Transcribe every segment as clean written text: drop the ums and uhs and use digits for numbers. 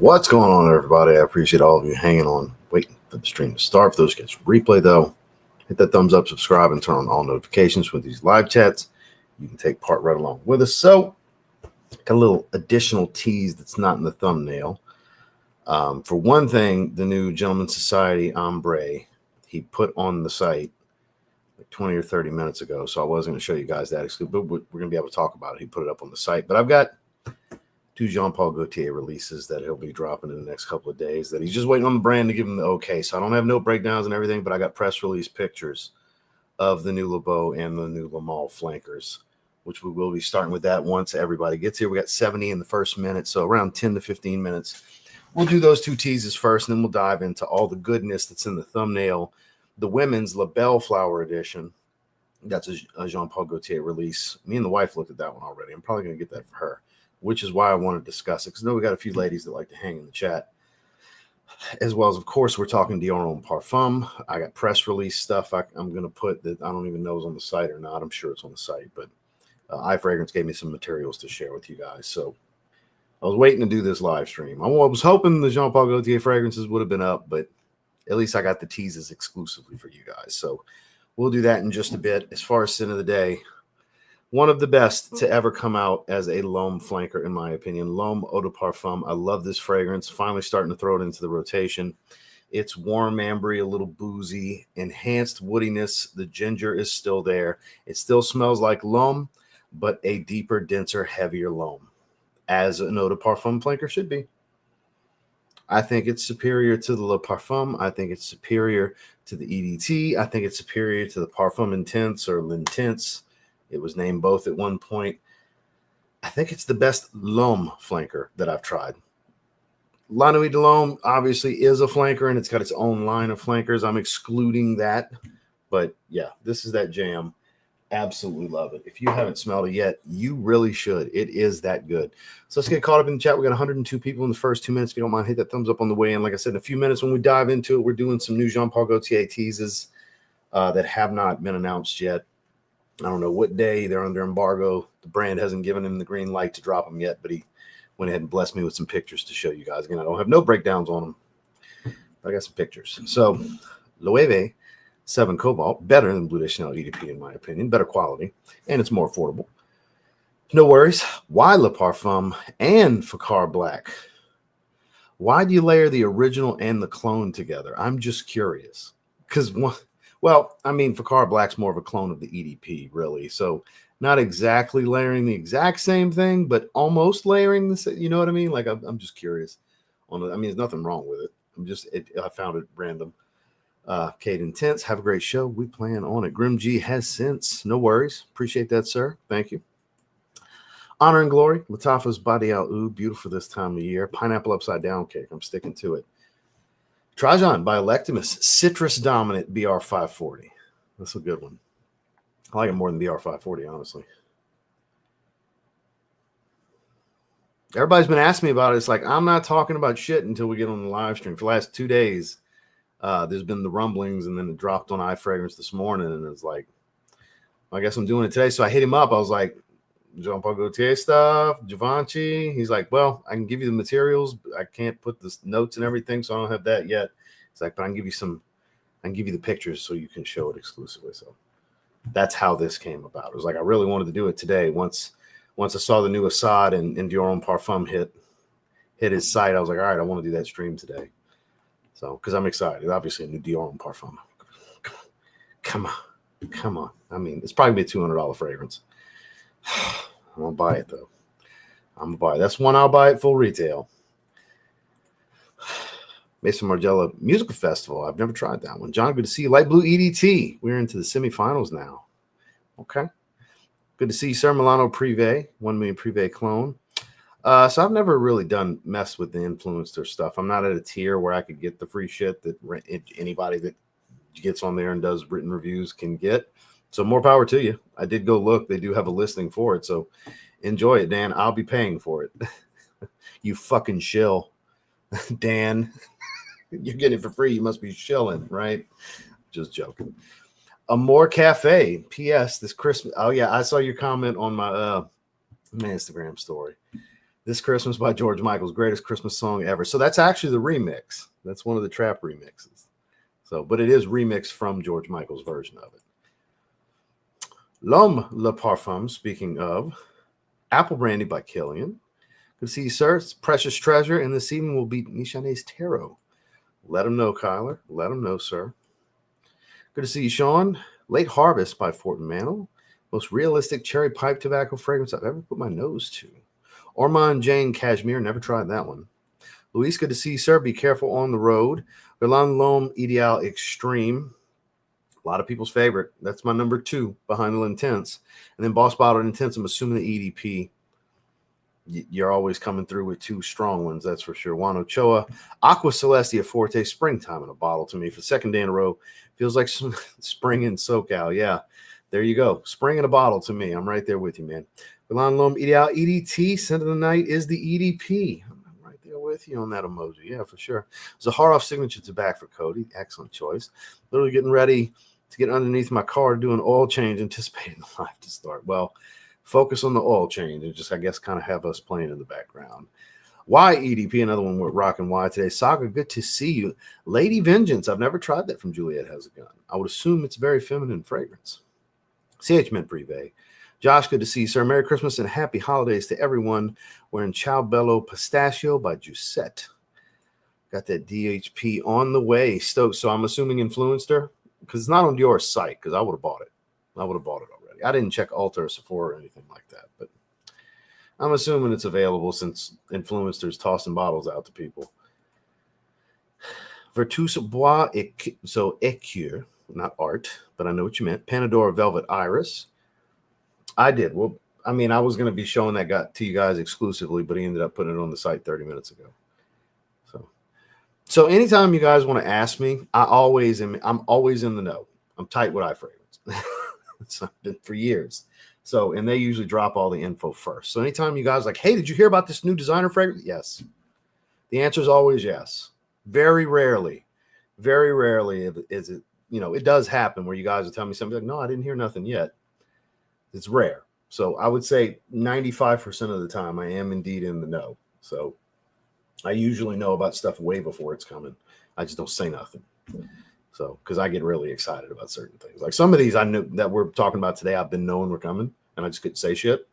What's going on, everybody? I appreciate all of you hanging on, waiting for the stream to start. For those who catch replay, though, hit that thumbs up, subscribe, and turn on all notifications with these live chats. You can take part right along with us. So, got a little additional tease that's not in the thumbnail. For one thing, the new Gentleman's Society ombre he put on the site like 20 or 30 minutes ago. So I wasn't going to show you guys that exclusive, but we're going to be able to talk about it. He put it up on the site. But I've got two Paul Gaultier releases that he'll be dropping in the next couple of days that he's just waiting on the brand to give him the okay. So I don't have no breakdowns and everything, but I got press release pictures of the new LeBeau and the new Lamal flankers, which we will be starting with that once everybody gets here. We got 70 in the first minute, so around 10 to 15 minutes. We'll do those two teases first, and then we'll dive into all the goodness that's in the thumbnail. The women's La Belle Flower Edition. That's a Jean-Paul Gaultier release. Me and the wife looked at that one already. I'm probably going to get that for her, which is why I want to discuss it, because I know we got a few ladies that like to hang in the chat, as well as, of course, we're talking Dior Homme Parfum. I got press release stuff I'm going to put that I don't even know is on the site or not. I'm sure it's on the site, but ifragrance gave me some materials to share with you guys. So I was waiting to do this live stream. I was hoping the Jean-Paul Gaultier fragrances would have been up, but at least I got the teases exclusively for you guys. So we'll do that in just a bit. As far as sin of the day, one of the best to ever come out as a L'Homme flanker, in my opinion. L'Homme Eau de Parfum. I love this fragrance. Finally starting to throw it into the rotation. It's warm, ambery, a little boozy, enhanced woodiness. The ginger is still there. It still smells like L'Homme, but a deeper, denser, heavier L'Homme, as an Eau de Parfum flanker should be. I think it's superior to the Le Parfum. I think it's superior to the EDT. I think it's superior to the Parfum Intense or L'Intense. It was named both at one point. I think it's the best L'Homme flanker that I've tried. La Nuit de L'Homme obviously is a flanker, and it's got its own line of flankers. I'm excluding that. But, yeah, this is that jam. Absolutely love it. If you haven't smelled it yet, you really should. It is that good. So let's get caught up in the chat. We got 102 people in the first 2 minutes. If you don't mind, hit that thumbs up on the way in. Like I said, in a few minutes when we dive into it, we're doing some new Jean-Paul Gaultier teases that have not been announced yet. I don't know what day they're under embargo. The brand hasn't given him the green light to drop them yet, but he went ahead and blessed me with some pictures to show you guys. Again, I don't have no breakdowns on them. I got some pictures. So, Loewe 7 Cobalt, better than Bleu de Chanel EDP in my opinion, better quality, and it's more affordable. No worries. Why Le Parfum and Fakar Black? Why do you layer the original and the clone together? I'm just curious. Because well, I mean, Fakar Black's more of a clone of the EDP, really. So not exactly layering the exact same thing, but almost layering the same. You know what I mean? Like, I'm just curious. I mean, there's nothing wrong with it. I found it random. Kate Intense, have a great show. We plan on it. Grim G has since. No worries. Appreciate that, sir. Thank you. Honor and Glory. Lattafa's Body Al Oud. Beautiful this time of year. Pineapple Upside Down Cake. I'm sticking to it. Trajan by Electimus, Citrus Dominant BR540. That's a good one. I like it more than BR540, honestly. Everybody's been asking me about it. It's like, I'm not talking about shit until we get on the live stream. For the last 2 days, there's been the rumblings, and then it dropped on ifragrance this morning, and it's like, I guess I'm doing it today. So I hit him up. I was like, Jean-Paul Gaultier stuff, Givenchy. He's like, well, I can give you the materials, but I can't put the notes and everything, so I don't have that yet. It's like, but I can give you the pictures so you can show it exclusively. So that's how this came about. It was like, I really wanted to do it today. Once I saw the new Assad and Dior Homme Parfum hit his site, I was like, all right, I want to do that stream today. So, because I'm excited. Obviously, a new Dior Homme Parfum. Come on. I mean, it's probably be a $200 fragrance. I'm gonna buy it though. I'm gonna buy it. That's one I'll buy at full retail. Mason Margiela Musical Festival. I've never tried that one. John, good to see you. Light Blue EDT. We're into the semifinals now. Okay. Good to see you, Sir. Milano Privé, 1 million Privé clone. So I've never really messed with the influencer stuff. I'm not at a tier where I could get the free shit that anybody that gets on there and does written reviews can get. So more power to you. I did go look. They do have a listing for it. So enjoy it, Dan. I'll be paying for it. You fucking shill, Dan. You're getting it for free. You must be shilling, right? Just joking. Amore Cafe. P.S. This Christmas. Oh, yeah. I saw your comment on my Instagram story. This Christmas by George Michael's greatest Christmas song ever. So that's actually the remix. That's one of the trap remixes. So, but it is remixed from George Michael's version of it. L'Homme Parfum, speaking of, Apple Brandy by Killian. Good to see you, sir. It's Precious Treasure, and this evening will be Nichane's Tarot. Let him know, Kyler. Let him know, sir. Good to see you, Sean. Late Harvest by Fort and Mantle. Most realistic cherry pipe tobacco fragrance I've ever put my nose to. Ormond Jane Cashmere. Never tried that one. Luis, good to see you, sir. Be careful on the road. Guerlain L'Homme Ideal Extreme. A lot of people's favorite. That's my number 2 behind the Intense. And then Boss Bottled Intense, I'm assuming the EDP. You're always coming through with 2 strong ones, that's for sure. Juan Ochoa, Aqua Celestia Forte, springtime in a bottle to me for the second day in a row. Feels like some spring in SoCal. Yeah, there you go. Spring in a bottle to me. I'm right there with you, man. Guerlain L'Homme Ideal EDT, Scent of the Night is the EDP. I'm right there with you on that emoji. Yeah, for sure. Zaharoff Signature Tobacco for Cody. Excellent choice. Literally getting ready to get underneath my car to do an oil change, anticipating the live to start. Well, focus on the oil change and just, I guess, kind of have us playing in the background. Y EDP, another one we're rocking Y today. Saga, good to see you. Lady Vengeance, I've never tried that from Juliet Has a Gun. I would assume it's very feminine fragrance. CH Mint Privé. Josh, good to see you, sir. Merry Christmas and happy holidays to everyone. Wearing Ciao Bello Pistachio by Giuseppe. Got that DHP on the way. Stoked. So I'm assuming influenced her because it's not on Dior's site because I would have bought it. I would have bought it already. I didn't check Ulta or Sephora or anything like that, but I'm assuming it's available since influencers tossing bottles out to people. Virtus Bois, so Ecure, not art, but I know what you meant. Panadora Velvet Iris. I did. Well, I mean, I was going to be showing that to you guys exclusively, but he ended up putting it on the site 30 minutes ago. So anytime you guys want to ask me, I'm always in the know. I'm tight with eye fragrance. It's been for years. So, and they usually drop all the info first. So anytime you guys like, hey, did you hear about this new designer fragrance? Yes. The answer is always yes. Very rarely is it, it does happen where you guys will tell me something like, no, I didn't hear nothing yet. It's rare. So I would say 95% of the time I am indeed in the know. So I usually know about stuff way before it's coming. I just don't say nothing. So, because I get really excited about certain things. Like some of these I knew that we're talking about today, I've been knowing were coming, and I just couldn't say shit.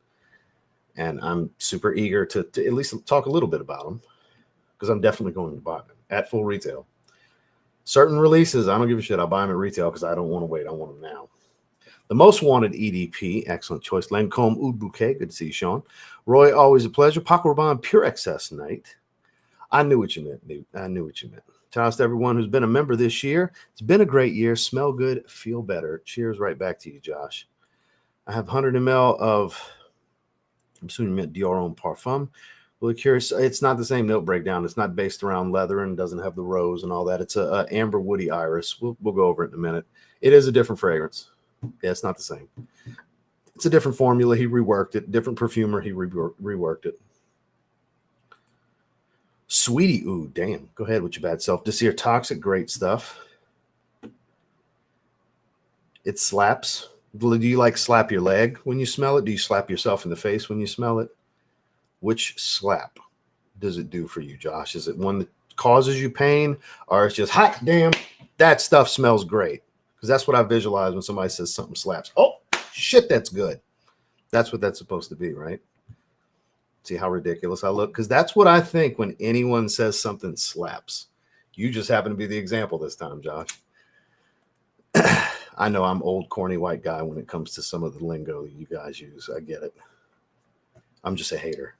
And I'm super eager to at least talk a little bit about them because I'm definitely going to buy them at full retail. Certain releases, I don't give a shit. I'll buy them at retail because I don't want to wait. I want them now. The most wanted EDP, excellent choice. Lancome Oud Bouquet, good to see you, Sean. Roy, always a pleasure. Paco Rabanne Pure Excess Night. I knew what you meant, dude. I knew what you meant. Shout out to everyone who's been a member this year. It's been a great year. Smell good, feel better. Cheers right back to you, Josh. I have 100 ml of, I'm assuming you meant Dior Homme Parfum. Really curious. It's not the same note breakdown. It's not based around leather and doesn't have the rose and all that. It's a amber woody iris. We'll go over it in a minute. It is a different fragrance. Yeah, it's not the same. It's a different formula. He reworked it. Different perfumer. He reworked it. Sweetie, ooh, damn. Go ahead with your bad self. Desir Toxic, great stuff. It slaps. Do you like slap your leg when you smell it? Do you slap yourself in the face when you smell it? Which slap does it do for you, Josh? Is it one that causes you pain, or it's just hot damn, that stuff smells great? Because that's what I visualize when somebody says something slaps. Oh, shit, that's good. That's what that's supposed to be, right? See how ridiculous I look? Because that's what I think when anyone says something slaps. You just happen to be the example this time, Josh. I know I'm old, corny white guy when it comes to some of the lingo you guys use. I get it. I'm just a hater.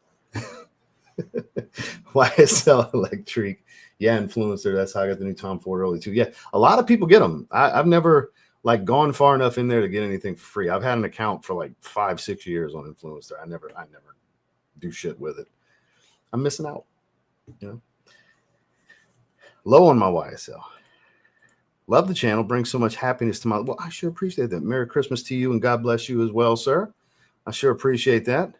YSL Electric. Yeah, influencer. That's how I got the new Tom Ford early too. Yeah, a lot of people get them. I've never gone far enough in there to get anything for free. I've had an account for 5-6 years on influencer. I never do shit with it. I'm missing out. Low on my YSL. Love the channel. Brings so much happiness to my. Well, I sure appreciate that. Merry Christmas to you and God bless you as well, sir. I sure appreciate that.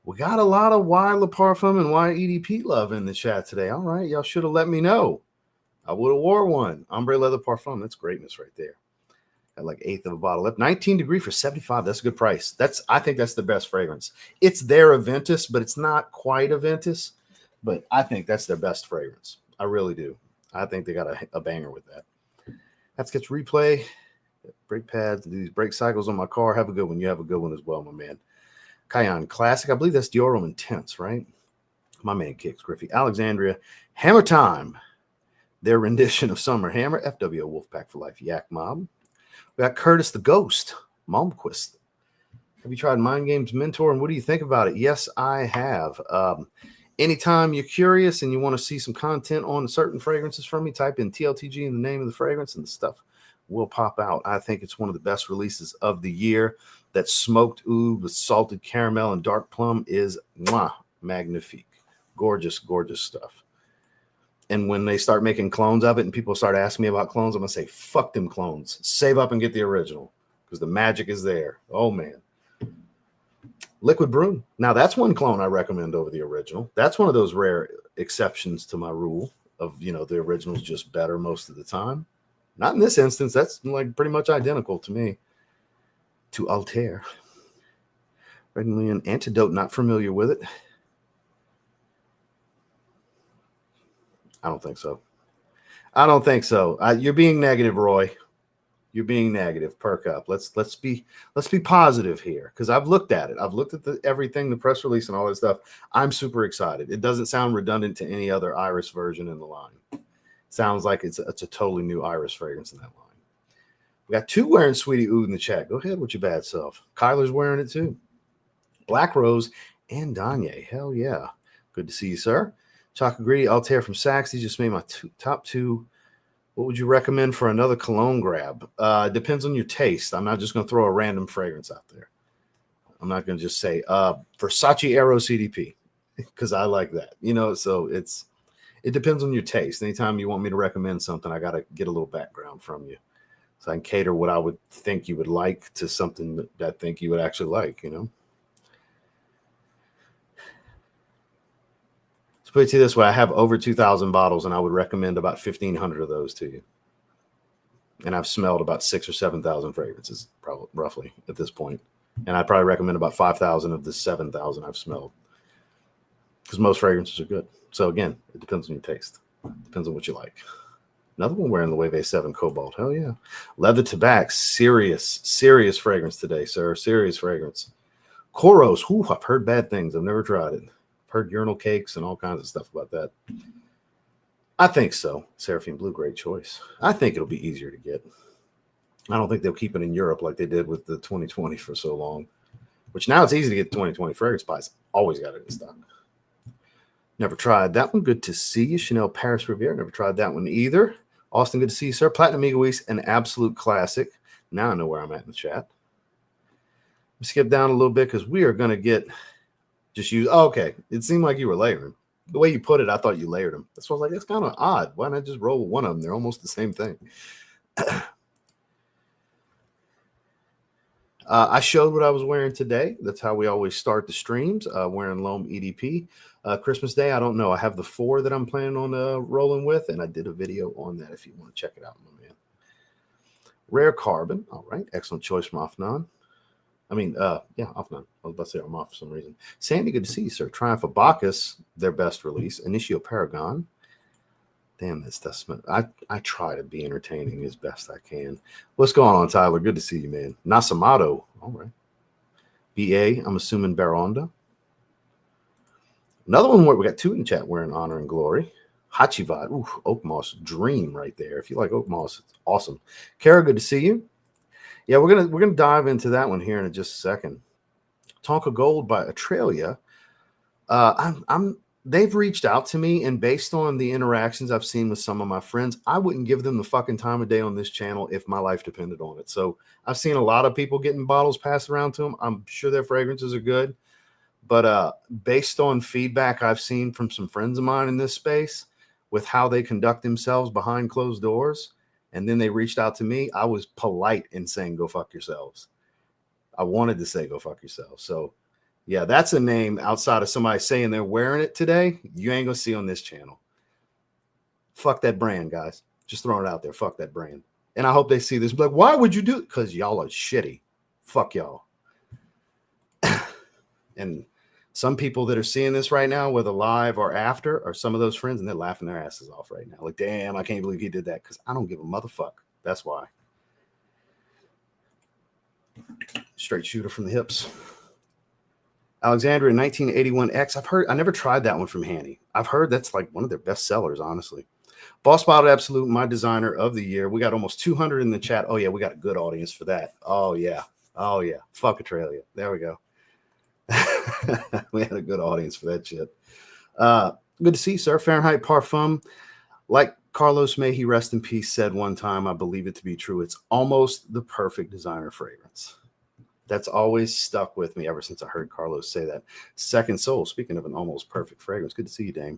We got a lot of Y La Parfum and Y EDP love in the chat today. All right, y'all should have let me know. I would have wore one. Ombre Leather Parfum. That's greatness right there. Got like eighth of a bottle left. 19 degree for 75. That's a good price. I think that's the best fragrance. It's their Aventus, but it's not quite Aventus. But I think that's their best fragrance. I really do. I think they got a banger with that. That gets replay. Brake pads, these brake cycles on my car. Have a good one. You have a good one as well, my man. Cayenne Classic. I believe that's Dior Homme Intense, right? My man Kicks Griffey. Alexandria. Hammer Time. Their rendition of Summer Hammer. FWO Wolfpack for Life. Yak Mob. We got Curtis the Ghost. Malmquist. Have you tried Mind Games Mentor? And what do you think about it? Yes, I have. Anytime you're curious and you want to see some content on certain fragrances from me, type in TLTG in the name of the fragrance and the stuff will pop out. I think it's one of the best releases of the year. That smoked oud with salted caramel and dark plum is magnifique. Gorgeous, gorgeous stuff. And when they start making clones of it and people start asking me about clones, I'm going to say, fuck them clones. Save up and get the original because the magic is there. Oh, man. Liquid Broom. Now, that's one clone I recommend over the original. That's one of those rare exceptions to my rule of, the original's just better most of the time. Not in this instance. That's like pretty much identical to me. To Altair. Red Million Antidote. Not familiar with it. I don't think so. I don't think so. You're being negative, Roy. You're being negative. Perk up. Let's be positive here because I've looked at it. I've looked at everything, the press release, and all that stuff. I'm super excited. It doesn't sound redundant to any other Iris version in the line. Sounds like it's a totally new Iris fragrance in that line. We got two wearing Sweetie Oud in the chat. Go ahead with your bad self. Kyler's wearing it too. Black Rose and Danye. Hell yeah. Good to see you, sir. Chocolate Greedy, Altair from Saks. These just made my top two. What would you recommend for another cologne grab? Depends on your taste. I'm not just going to throw a random fragrance out there. I'm not going to just say Versace Aero CDP because I like that. So it depends on your taste. Anytime you want me to recommend something, I got to get a little background from you. So I can cater what I would think you would like to something that I think you would actually like, Put it to you this way, I have over 2,000 bottles, and I would recommend about 1,500 of those to you. And I've smelled about 6,000 or 7,000 fragrances, probably roughly at this point. And I'd probably recommend about 5,000 of the 7,000 I've smelled, because most fragrances are good. So again, it depends on your taste. Depends on what you like. Another one wearing the Wave 7 Cobalt. Hell yeah. Leather Tobacco. Serious fragrance today, sir. Serious fragrance. Koros. Ooh, I've heard bad things. I've never tried it. Heard urinal cakes and all kinds of stuff about that. I think so. Seraphine Blue, great choice. I think it'll be easier to get. I don't think they'll keep it in Europe like they did with the 2020 for so long, which now it's easy to get 2020 fragrance buys. Always got it in stock. Never tried that one. Good to see you. Chanel Paris Riviera. Never tried that one either. Austin, good to see you, sir. Platinum Egoist, an absolute classic. Now I know where I'm at in the chat. Skip down a little bit because we are going to get just use. Oh, okay. It seemed like you were layering. The way you put it, I thought you layered them. That's why I was like, that's kind of odd. Why not just roll one of them? They're almost the same thing. I showed what I was wearing today. That's how we always start the streams, wearing L'Homme EDP. Christmas Day, I don't know. I have the 4 that I'm planning on rolling with, and I did a video on that if you want to check it out, my man. Rare Carbon. All right. Excellent choice from Afnan. Afnan. I was about to say I'm off for some reason. Sandy, good to see you, sir. Triumph of Bacchus, their best release. Initio Paragon. Damn, that stuff smells. I try to be entertaining as best I can. What's going on, Tyler? Good to see you, man. Nasamato. All right. BA, I'm assuming Baronda. Another one where we got 2 in the chat wearing Honor and Glory. Hachivad. Ooh, Oak Moss dream right there. If you like Oak Moss, it's awesome. Kara, good to see you. Yeah, we're gonna dive into that one here in just a second. Tonka Gold by Australia. They've reached out to me, and based on the interactions I've seen with some of my friends, I wouldn't give them the fucking time of day on this channel if my life depended on it. So I've seen a lot of people getting bottles passed around to them. I'm sure their fragrances are good, but based on feedback I've seen from some friends of mine in this space with how they conduct themselves behind closed doors, and then they reached out to me, I was polite in saying, go fuck yourselves. I wanted to say, go fuck yourselves. So yeah, that's a name outside of somebody saying they're wearing it today. You ain't going to see on this channel. Fuck that brand, guys. Just throwing it out there. Fuck that brand. And I hope they see this. Be like, why would you do it? Because y'all are shitty. Fuck y'all. And some people that are seeing this right now, whether live or after, are some of those friends, and they're laughing their asses off right now. Like, damn, I can't believe he did that. Because I don't give a motherfucker. That's why. Straight shooter from the hips. Alexandria 1981X. I've heard, I never tried that one from Hanny. I've heard that's like one of their best sellers, honestly. Boss Bottle Absolute, my designer of the year. We got almost 200 in the chat. Oh, yeah, we got a good audience for that. Oh, yeah. Oh, yeah. Fuck Australia. There we go. We had a good audience for that shit. Good to see you, sir. Fahrenheit Parfum. Like Carlos May, he rest in peace, said one time, I believe it to be true. It's almost the perfect designer fragrance. That's always stuck with me ever since I heard Carlos say that. Second Soul, speaking of an almost perfect fragrance. Good to see you, Dame.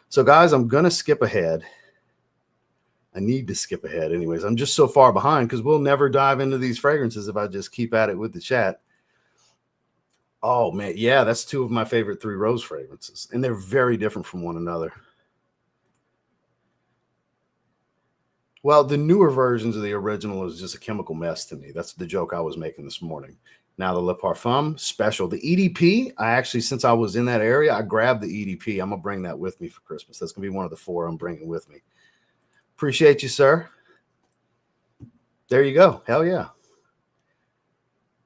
So, guys, I'm going to skip ahead. I need to skip ahead anyways. I'm just so far behind because we'll never dive into these fragrances if I just keep at it with the chat. Oh, man. Yeah, that's two of my favorite 3 Rose fragrances. And they're very different from one another. Well, the newer versions of the original is just a chemical mess to me. That's the joke I was making this morning. Now the Le Parfum special, the EDP, I actually, since I was in that area, I grabbed the EDP. I'm going to bring that with me for Christmas. That's going to be one of the 4 I'm bringing with me. Appreciate you, sir. There you go. Hell yeah.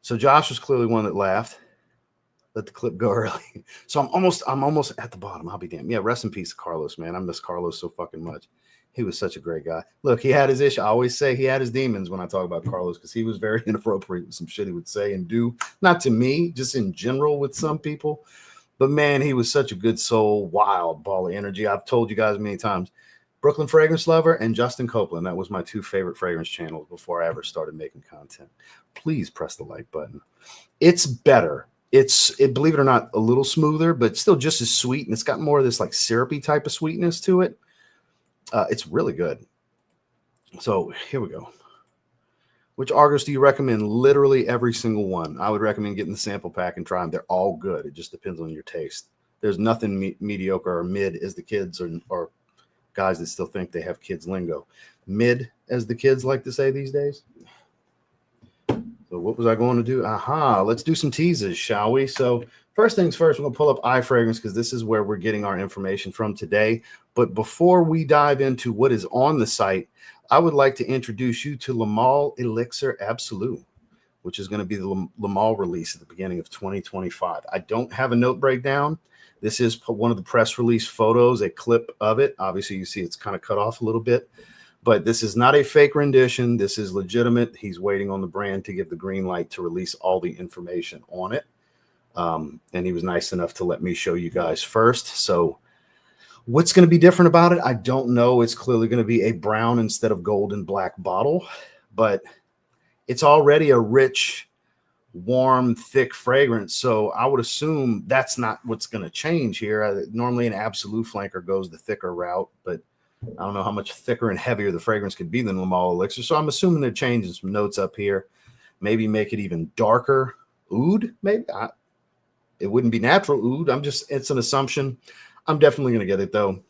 So Josh was clearly one that laughed. Let the clip go early. So I'm almost at the bottom. I'll be damned. Yeah, rest in peace, Carlos, man. I miss Carlos so fucking much. He was such a great guy. Look, he had his issue. I always say he had his demons when I talk about Carlos because he was very inappropriate with some shit he would say and do. Not to me, just in general with some people. But man, he was such a good soul, wild ball of energy. I've told you guys many times. Brooklyn Fragrance Lover and Justin Copeland. That was my 2 favorite fragrance channels before I ever started making content. Please press the like button. It's better. It's, believe it or not, a little smoother, but still just as sweet. And it's got more of this like syrupy type of sweetness to it. It's really good. So here we go. Which Argos do you recommend? Literally every single one. I would recommend getting the sample pack and try them. They're all good. It just depends on your taste. There's nothing mediocre or mid as the kids or guys that still think they have kids lingo. Mid, as the kids like to say these days. So what was I going to do? Aha, let's do some teases, shall we? So first things first, we're going to pull up iFragrance because this is where we're getting our information from today. But before we dive into what is on the site, I would like to introduce you to Le Male Elixir Absolute, which is going to be the Le Male release at the beginning of 2025. I don't have a note breakdown. This is one of the press release photos, a clip of it. Obviously, you see it's kind of cut off a little bit. But this is not a fake rendition. This is legitimate. He's waiting on the brand to give the green light to release all the information on it. And he was nice enough to let me show you guys first. So what's going to be different about it? I don't know. It's clearly going to be a brown instead of gold and black bottle. But it's already a rich, warm, thick fragrance. So I would assume that's not what's going to change here. Normally an Absolute flanker goes the thicker route, but I don't know how much thicker and heavier the fragrance could be than Le Male Elixir. So I'm assuming they're changing some notes up here. Maybe make it even darker. Oud, maybe. It wouldn't be natural oud. It's an assumption. I'm definitely going to get it, though.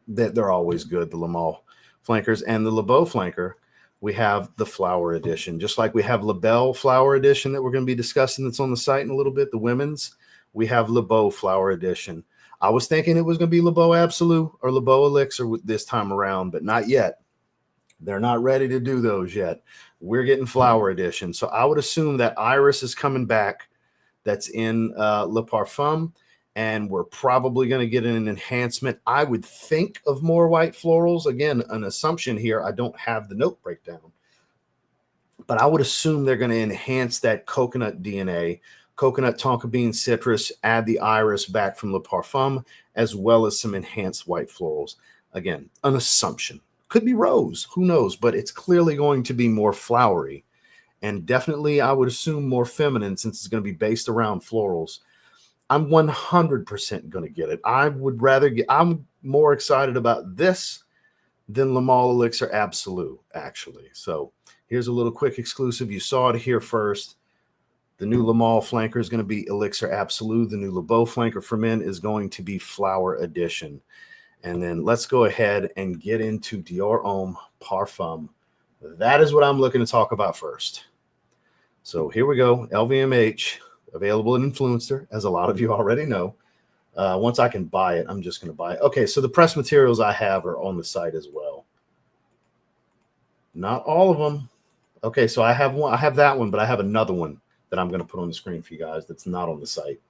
They're always good, the Le Male flankers. And the Le Beau flanker, we have the flower edition. Just like we have La Belle flower edition that we're going to be discussing that's on the site in a little bit, the women's, we have Le Beau flower edition. I was thinking it was going to be Le Beau Absolute or Le Beau Elixir this time around, but not yet. They're not ready to do those yet. We're getting flower edition. So I would assume that Iris is coming back. That's in Le Parfum. And we're probably going to get an enhancement. I would think of more white florals. Again, an assumption here. I don't have the note breakdown. But I would assume they're going to enhance that coconut DNA. Coconut, tonka bean, citrus, add the iris back from Le Parfum, as well as some enhanced white florals. Again, an assumption. Could be rose, who knows, but it's clearly going to be more flowery. And definitely, I would assume more feminine since it's going to be based around florals. I'm 100% going to get it. I'm more excited about this than Le Male Elixir Absolute, actually. So here's a little quick exclusive. You saw it here first. The new Le Male flanker is going to be Elixir Absolute. The new Le Beau flanker for men is going to be Flower Edition. And then let's go ahead and get into Dior Homme Parfum That is what I'm looking to talk about first. So here we go. LVMH, available in Influencer, as a lot of you already know. Once I can buy it, I'm just going to buy it. Okay, so the press materials I have are on the site as well. Not all of them. Okay, so I have one. I have that one, but I have another one that I'm going to put on the screen for you guys that's not on the site.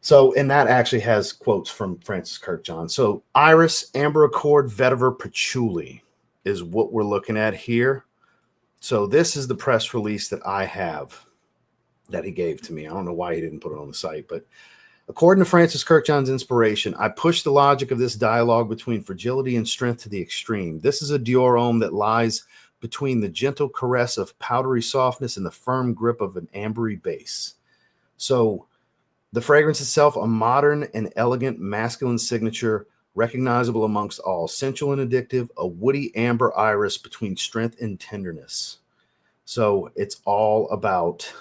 So, and that actually has quotes from Francis Kirkjohn. So, Iris, Amber Accord, Vetiver, Patchouli is what we're looking at here. So, this is the press release that I have that he gave to me. I don't know why he didn't put it on the site, but according to Francis Kirkjohn's inspiration, I push the logic of this dialogue between fragility and strength to the extreme. This is a Dior Homme that lies between the gentle caress of powdery softness and the firm grip of an ambery base. So, the fragrance itself, a modern and elegant masculine signature, recognizable amongst all, sensual and addictive, a woody amber iris between strength and tenderness. So it's all about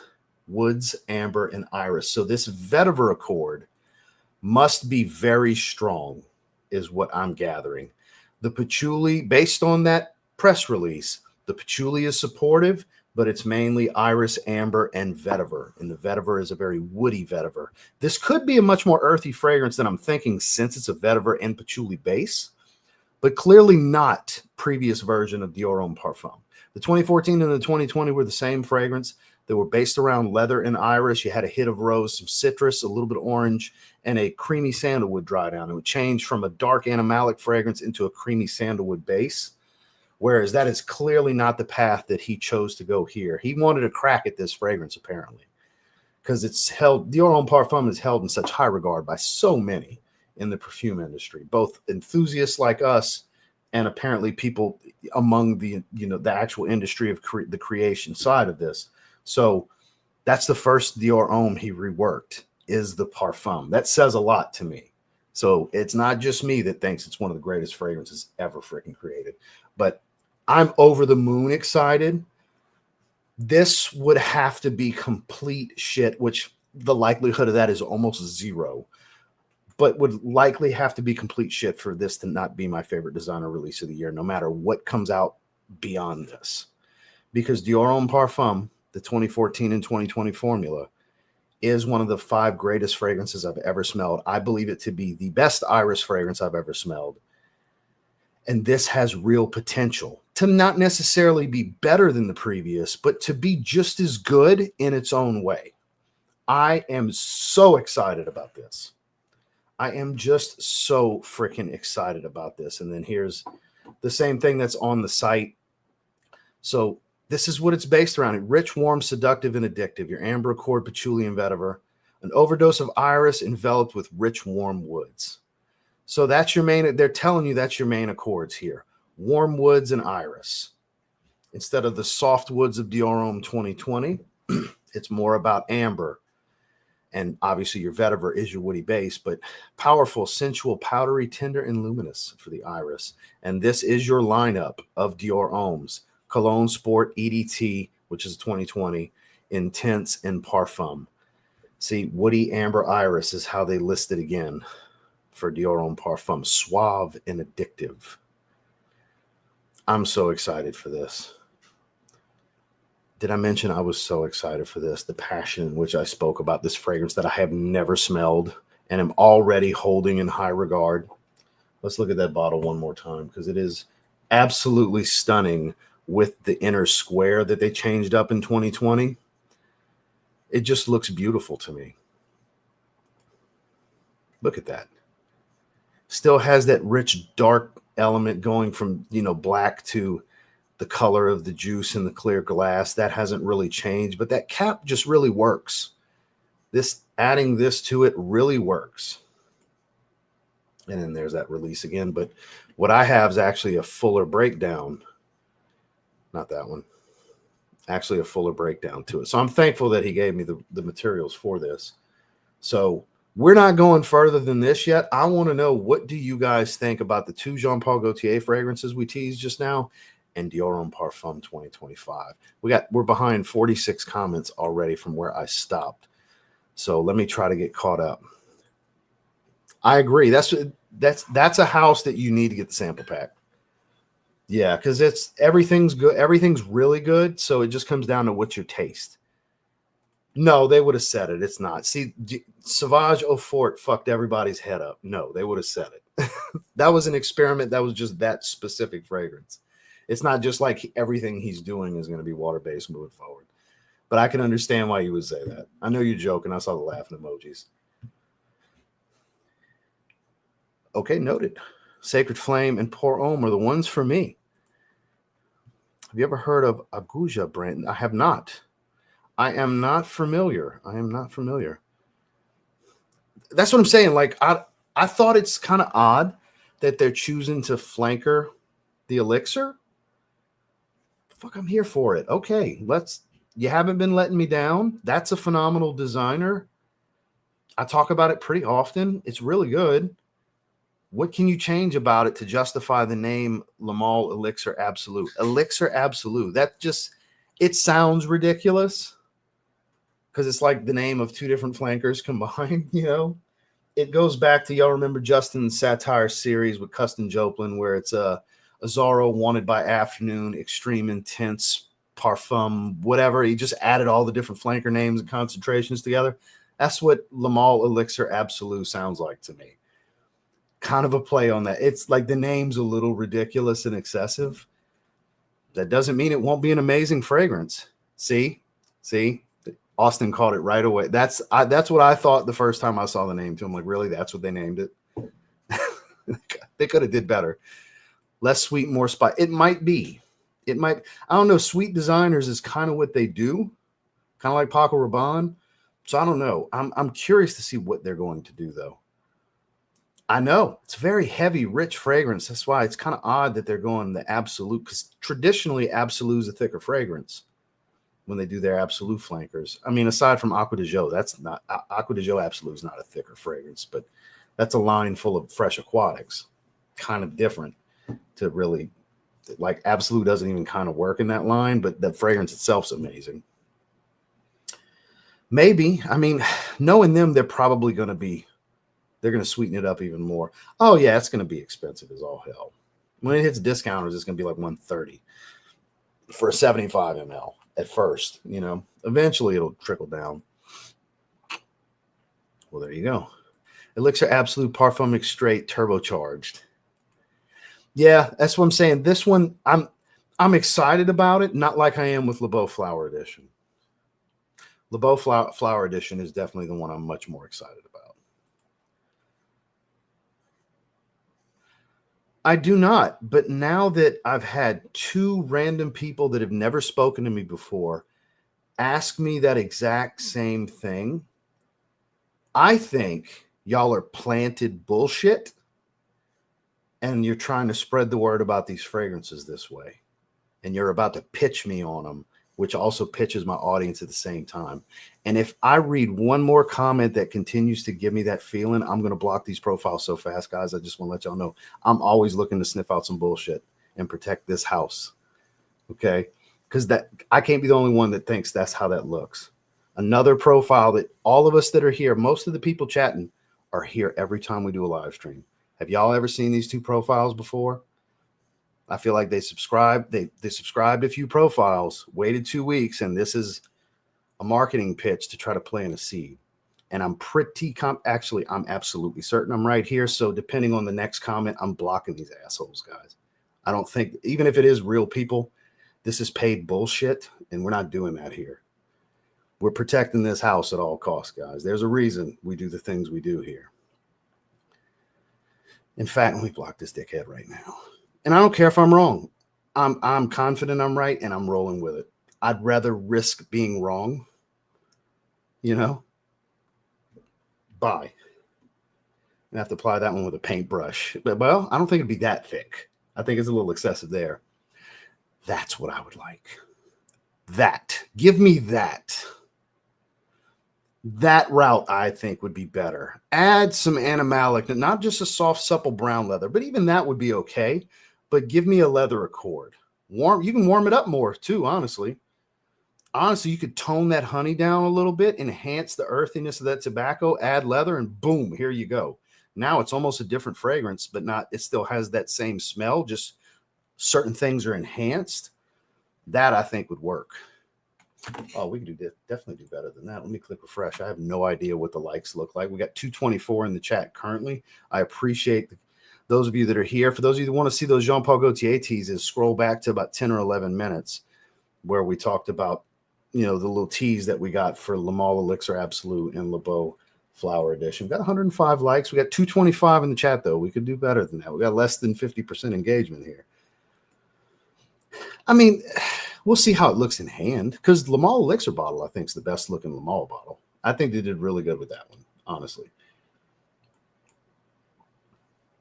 woods, amber, and iris. So this vetiver accord must be very strong, is what I'm gathering. The patchouli, based on that press release, the patchouli is supportive, but it's mainly iris, amber, and vetiver. And the vetiver is a very woody vetiver. This could be a much more earthy fragrance than I'm thinking, since it's a vetiver and patchouli base, but clearly not previous version of Dior Homme Parfum. The 2014 and the 2020 were the same fragrance. They were based around leather and iris. You had a hit of rose, some citrus, a little bit of orange, and a creamy sandalwood dry down. It would change from a dark animalic fragrance into a creamy sandalwood base. Whereas that is clearly not the path that he chose to go here. He wanted a crack at this fragrance, apparently, because it's held, Dior Homme Parfum is held in such high regard by so many in the perfume industry, both enthusiasts like us and apparently people among the, the actual industry of the creation side of this. So that's the first Dior Homme he reworked, is the Parfum. That says a lot to me. So it's not just me that thinks it's one of the greatest fragrances ever freaking created, but I'm over the moon excited. This would have to be complete shit, which the likelihood of that is almost zero, but would likely have to be complete shit for this to not be my favorite designer release of the year, no matter what comes out beyond this. Because Dior Homme Parfum, the 2014 and 2020 formula, is one of the 5 greatest fragrances I've ever smelled. I believe it to be the best iris fragrance I've ever smelled. And this has real potential to not necessarily be better than the previous, but to be just as good in its own way. I am so excited about this. I am just so freaking excited about this. And then here's the same thing that's on the site. So this is what it's based around. Rich, warm, seductive, and addictive. Your amber accord, patchouli, and vetiver. An overdose of iris enveloped with rich, warm woods. So that's your main, they're telling you that's your main accords here. Warm woods and iris. Instead of the soft woods of Dior Homme 2020, it's more about amber. And obviously your vetiver is your woody base, but powerful, sensual, powdery, tender, and luminous for the iris. And this is your lineup of Dior Hommes. Cologne Sport, EDT, which is 2020, Intense, and Parfum. See, woody, amber, iris is how they list it again for Dior Homme Parfum. Suave and addictive. I'm so excited for this. Did I mention I was so excited for this? The passion in which I spoke about this fragrance that I have never smelled and am already holding in high regard. Let's look at that bottle one more time, because it is absolutely stunning with the inner square that they changed up in 2020. It just looks beautiful to me. Look at that. Still has that rich, dark element going from, black to the color of the juice in the clear glass. That hasn't really changed, but that cap just really works. Adding this to it really works. And then there's that release again. But what I have is actually a fuller breakdown. Not that one. Actually a fuller breakdown to it. So I'm thankful that he gave me the materials for this. So we're not going further than this yet. I want to know, what do you guys think about the 2 Jean Paul Gaultier fragrances we teased just now and Dior Homme Parfum 2025? We're behind 46 comments already from where I stopped. So let me try to get caught up. I agree. That's a house that you need to get the sample pack. Yeah, because everything's good. Everything's really good. So it just comes down to what's your taste. No, they would have said it. It's not. See, Sauvage Eau Fort fucked everybody's head up. No, they would have said it. That was an experiment. That was just that specific fragrance. It's not just like everything he's doing is going to be water based moving forward. But I can understand why you would say that. I know you're joking. I saw the laughing emojis. Okay, noted. Sacred Flame and Pour Homme are the ones for me. Have you ever heard of Aguja brand? I have not. I am not familiar. I am not familiar. That's what I'm saying. Like I thought it's kind of odd that they're choosing to flanker the elixir. Fuck, I'm here for it. Okay, you haven't been letting me down. That's a phenomenal designer. I talk about it pretty often. It's really good. What can you change about it to justify the name Le Male Elixir Absolute? Elixir Absolute. It sounds ridiculous because it's like the name of two different flankers combined, you know? It goes back to, y'all remember Justin's satire series with Custon Joplin, where it's a Zorro Wanted by Afternoon, Extreme Intense, Parfum, whatever. He just added all the different flanker names and concentrations together. That's what Le Male Elixir Absolute sounds like to me. Kind of a play on that. It's like the name's a little ridiculous and excessive. That doesn't mean it won't be an amazing fragrance. See, Austin caught it right away. That's what I thought the first time I saw the name too. I'm like, really? That's what they named it? They could have did better. Less sweet, more spice. It might be. I don't know. Sweet designers is kind of what they do, kind of like Paco Rabanne. So I don't know. I'm curious to see what they're going to do though. I know it's very heavy, rich fragrance. That's why it's kind of odd that they're going the Absolute, because traditionally Absolute is a thicker fragrance when they do their Absolute flankers. I mean, aside from Aqua de Jo, that's not Aqua de Jo Absolute is not a thicker fragrance, but that's a line full of fresh aquatics, kind of different to really like. Absolute doesn't even kind of work in that line, but the fragrance itself is amazing. Maybe, I mean, knowing them, they're probably going to sweeten it up even more. Oh yeah, it's going to be expensive as all hell. When it hits discounters, it's going to be like $130 for a 75 ml at first. You know, eventually it'll trickle down. Well, there you go. Elixir Absolute Parfum Extrait turbocharged. Yeah, that's what I'm saying. This one, I'm excited about it. Not like I am with Le Beau Flower Edition. Le Beau Flower Edition is definitely the one I'm much more excited about. I do not, but now that I've had two random people that have never spoken to me before ask me that exact same thing, I think y'all are planted bullshit and you're trying to spread the word about these fragrances this way. And you're about to pitch me on them, which also pitches my audience at the same time. And if I read one more comment that continues to give me that feeling, I'm going to block these profiles so fast, guys. I just want to let y'all know I'm always looking to sniff out some bullshit and protect this house. Okay? Because I can't be the only one that thinks that's how that looks. Another profile that all of us that are here, most of the people chatting are here every time we do a live stream. Have y'all ever seen these two profiles before? I feel like they subscribed. They subscribed a few profiles, waited 2 weeks, and this is a marketing pitch to try to plant a seed. And I'm actually, I'm absolutely certain I'm right here. So depending on the next comment, I'm blocking these assholes, guys. I don't think, even if it is real people, this is paid bullshit, and we're not doing that here. We're protecting this house at all costs, guys. There's a reason we do the things we do here. In fact, let me block this dickhead right now. And I don't care if I'm wrong. I'm confident I'm right, and I'm rolling with it. I'd rather risk being wrong, you know? Bye. I have to apply that one with a paintbrush. But, well, I don't think it'd be that thick. I think it's a little excessive there. That's what I would like. That. Give me that. That route, I think, would be better. Add some animalic, not just a soft, supple brown leather, but even that would be okay. But give me a leather accord. You can warm it up more, too, honestly. Honestly, you could tone that honey down a little bit, enhance the earthiness of that tobacco, add leather, and boom, here you go. Now it's almost a different fragrance, but not. It still has that same smell, just certain things are enhanced, that I think would work. Oh, we could definitely do better than that. Let me click refresh. I have no idea what the likes look like. We got 224 in the chat currently. I appreciate those of you that are here. For those of you that want to see those Jean Paul Gaultier teases, scroll back to about 10 or 11 minutes where we talked about, the little tease that we got for Le Male Elixir Absolute and Le Beau Flower Edition. We got 105 likes. We got 225 in the chat, though. We could do better than that. We got less than 50% engagement here. I mean, we'll see how it looks in hand, because Le Male Elixir bottle, I think, is the best looking Le Male bottle. I think they did really good with that one, honestly.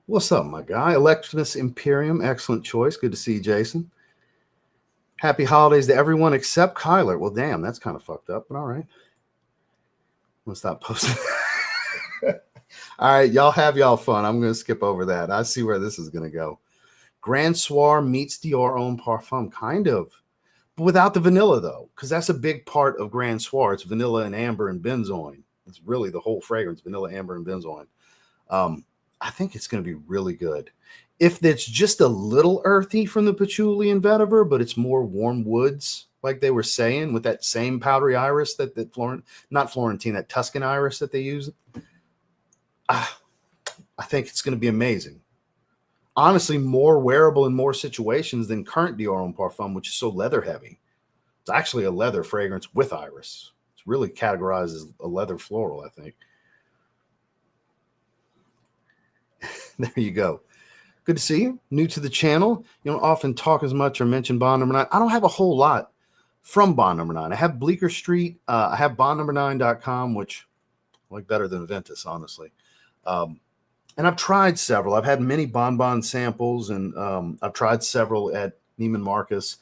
What's up, my guy? Electronus Imperium, excellent choice. Good to see you, Jason. Happy holidays to everyone except Kyler. Well, damn, that's kind of fucked up, but all right. I'm going to stop posting. All right, y'all have y'all fun. I'm going to skip over that. I see where this is going to go. Grand Soir meets Dior Homme Parfum, kind of. But without the vanilla, though, because that's a big part of Grand Soir. It's vanilla and amber and benzoin. It's really the whole fragrance, vanilla, amber, and benzoin. I think it's going to be really good. If it's just a little earthy from the patchouli and vetiver, but it's more warm woods, like they were saying, with that same powdery iris that not Florentine, that Tuscan iris that they use, I think it's going to be amazing. Honestly, more wearable in more situations than current Dior Homme Parfum, which is so leather heavy. It's actually a leather fragrance with iris. It's really categorized as a leather floral, I think. There you go. Good to see you. New to the channel. You don't often talk as much or mention Bond Number 9. I don't have a whole lot from Bond Number 9. I have Bleecker Street. I have bondnumber9.com, which I like better than Ventus, honestly. And I've tried several. I've had many Bonbon samples, and I've tried several at Neiman Marcus.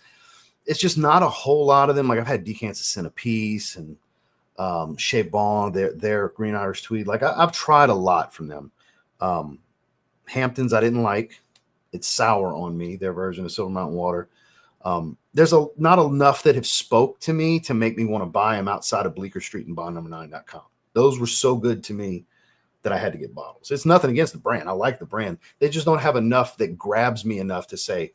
It's just not a whole lot of them. Like I've had Decants of Centerpiece and Chez Bon, their Green Irish Tweed. Like I've tried a lot from them. Hamptons I didn't like. It's sour on me, their version of Silver Mountain Water. There's not enough that have spoke to me to make me want to buy them outside of Bleecker Street and bondnumber9.com. Those were so good to me that I had to get bottles. It's nothing against the brand. I like the brand. They just don't have enough that grabs me enough to say,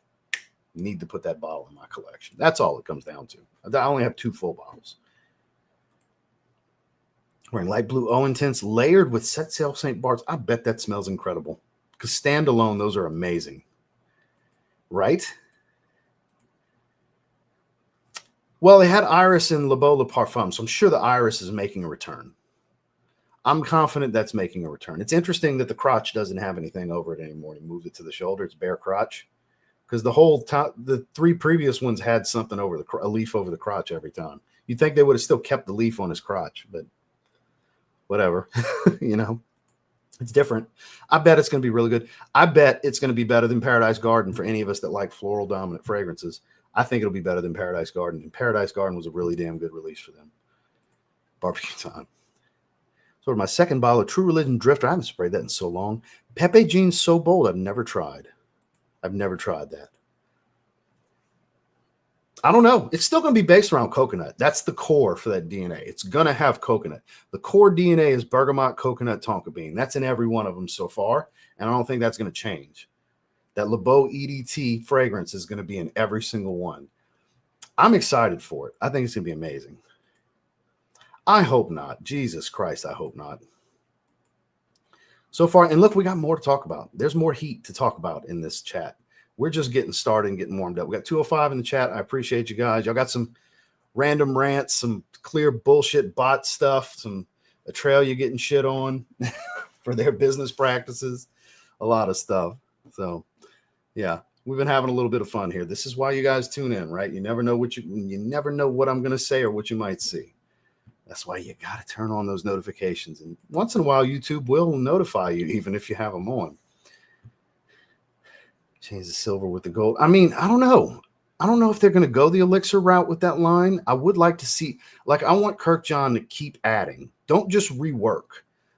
need to put that bottle in my collection. That's all it comes down to. I only have 2 full bottles. Wearing light blue O Intense layered with Set Sail St. Bart's. I bet that smells incredible. Because standalone, those are amazing. Right? Well, they had Iris and Le Beau Le Parfum, so I'm sure the Iris is making a return. I'm confident that's making a return. It's interesting that the crotch doesn't have anything over it anymore. He moved it to the shoulder. It's bare crotch. Because the 3 previous ones had something over a leaf over the crotch every time. You'd think they would have still kept the leaf on his crotch, but whatever. It's different. I bet it's going to be really good. I bet it's going to be better than Paradise Garden for any of us that like floral dominant fragrances. I think it'll be better than Paradise Garden. And Paradise Garden was a really damn good release for them. Barbecue time. So my second bottle of True Religion Drifter. I haven't sprayed that in so long. Pepe Jean's So Bold. I've never tried. I've never tried that. I don't know. It's still going to be based around coconut. That's the core for that DNA. It's going to have coconut. The core DNA is bergamot, coconut, tonka bean. That's in every one of them so far, and I don't think that's going to change. That Le Beau EDT fragrance is going to be in every single one. I'm excited for it. I think it's going to be amazing. I hope not. Jesus Christ, I hope not. So far, and look, we got more to talk about. There's more heat to talk about in this chat. We're just getting started and getting warmed up. We got 205 in the chat. I appreciate you guys. Y'all got some random rants, some clear bullshit bot stuff, some a trail you're getting shit on for their business practices, a lot of stuff. So, yeah, we've been having a little bit of fun here. This is why you guys tune in, right? You never know you never know what I'm going to say or what you might see. That's why you got to turn on those notifications. And once in a while, YouTube will notify you, even if you have them on. Change the silver with the gold. I mean, I don't know. I don't know if they're going to go the elixir route with that line. I would like to see, like, I want Kirk John to keep adding. Don't just rework.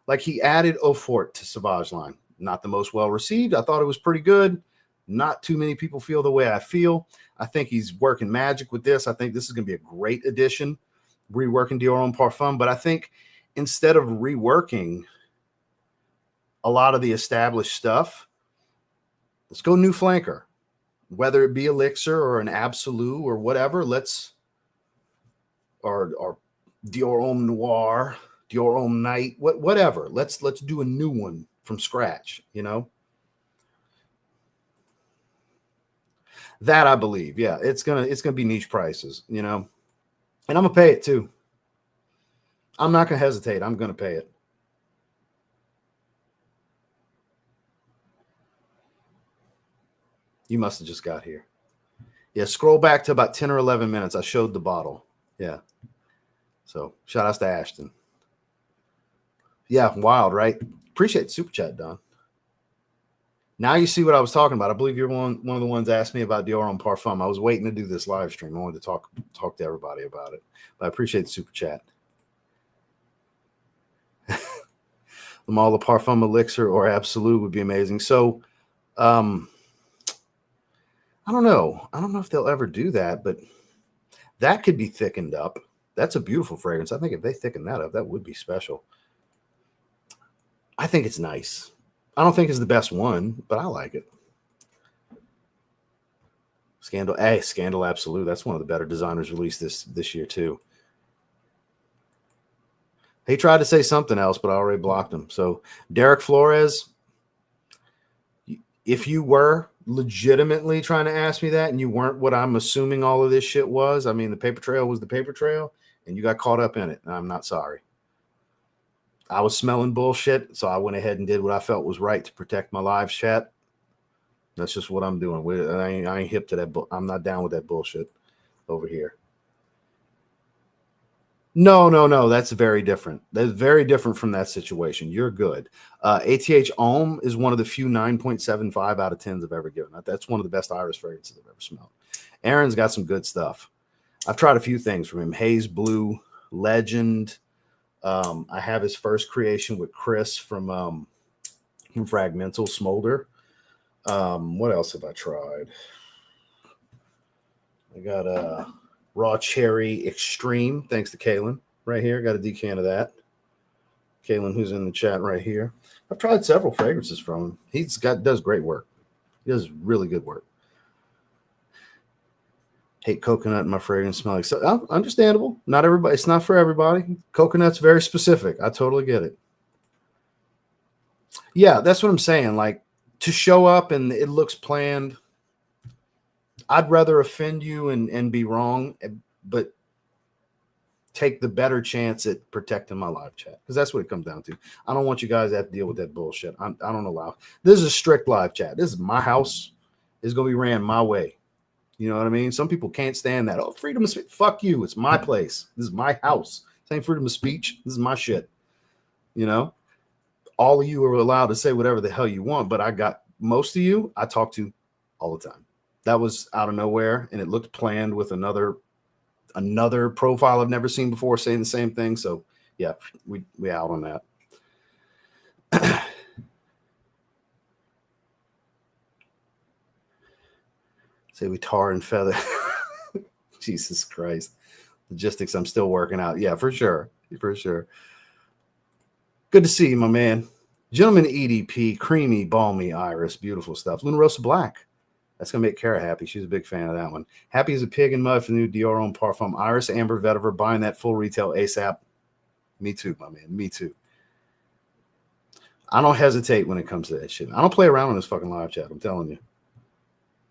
Like he added Eau Forte to Sauvage line. Not the most well received. I thought it was pretty good. Not too many people feel the way I feel. I think he's working magic with this. I think this is going to be a great addition. Reworking Dior Homme Parfum. But I think instead of reworking a lot of the established stuff, let's go new flanker. whether it be elixir or an absolute or whatever, or Dior Homme Noir, Dior Homme Night, whatever. Let's do a new one from scratch, you know? That I believe. Yeah, it's gonna be niche prices, you know? And I'm gonna pay it too. I'm not gonna hesitate. I'm gonna pay it. You must have just got here. Yeah, scroll back to about 10 or 11 minutes. I showed the bottle. Yeah. So shout outs to Ashton. Yeah, wild, right? Appreciate the super chat, Don. Now you see what I was talking about. I believe you're one of the ones asked me about Dior Homme Parfum. I was waiting to do this live stream. I wanted to talk to everybody about it. But I appreciate the super chat. The Mall of Parfum Elixir or Absolute would be amazing. So I don't know. I don't know if they'll ever do that, but that could be thickened up. That's a beautiful fragrance. I think if they thicken that up, that would be special. I think it's nice. I don't think it's the best one, but I like it. Scandal Absolute. That's one of the better designers released this year too. He tried to say something else, but I already blocked him. So Derek Flores, if you were legitimately trying to ask me that and you weren't what I'm assuming all of this shit was, I mean, the paper trail was the paper trail and you got caught up in it. And I'm not sorry. I was smelling bullshit, so I went ahead and did what I felt was right to protect my live chat. That's just what I'm doing. I ain't hip to that. I'm not down with that bullshit over here. No. That's very different. That's very different from that situation. You're good. ATH Homme is one of the few 9.75 out of 10s I've ever given. That's one of the best iris fragrances I've ever smelled. Aaron's got some good stuff. I've tried a few things from him. Haze Blue, Legend. I have his first creation with Chris from Fragmental, Smolder. What else have I tried? I got Raw Cherry Extreme, thanks to Kalen right here. Got a decan of that. Kalen, who's in the chat right here. I've tried several fragrances from him. Does great work. He does really good work. Hate coconut in my fragrance smell like so. Understandable. Not everybody. It's not for everybody. Coconut's very specific. I totally get it. Yeah, that's what I'm saying. Like to show up and it looks planned. I'd rather offend you and be wrong, but take the better chance at protecting my live chat because that's what it comes down to. I don't want you guys to have to deal with that bullshit. I don't allow. This is a strict live chat. This is my house. It's going to be ran my way. You know what I mean? Some people can't stand that. Oh, freedom of speech. Fuck you. It's my place. This is my house. This ain't freedom of speech. This is my shit. You know? All of you are allowed to say whatever the hell you want, but I got most of you I talk to all the time. That was out of nowhere, and it looked planned with another profile I've never seen before saying the same thing. So yeah, we out on that. Say we tar and feather. Jesus Christ. Logistics I'm still working out. Yeah, for sure. For sure. Good to see you, my man. Gentleman EDP, creamy, balmy iris, beautiful stuff. Luna Rosa Black. That's going to make Kara happy. She's a big fan of that one. Happy as a pig in mud for the new Dior Homme Parfum. Iris Amber Vetiver, buying that full retail ASAP. Me too, my man. Me too. I don't hesitate when it comes to that shit. I don't play around on this fucking live chat. I'm telling you.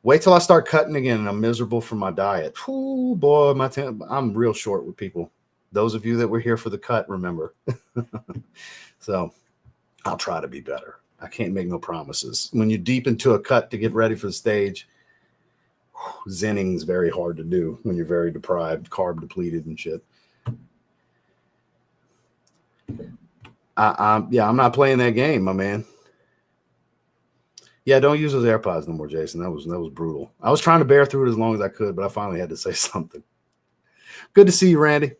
Wait till I start cutting again and I'm miserable for my diet. Ooh, boy, I'm real short with people. Those of you that were here for the cut, remember. So I'll try to be better. I can't make no promises. When you're deep into a cut to get ready for the stage, zenning's very hard to do when you're very deprived, carb depleted and shit. I'm not playing that game, my man. Yeah, don't use those AirPods no more, Jason. That was brutal. I was trying to bear through it as long as I could, but I finally had to say something. Good to see you, Randy.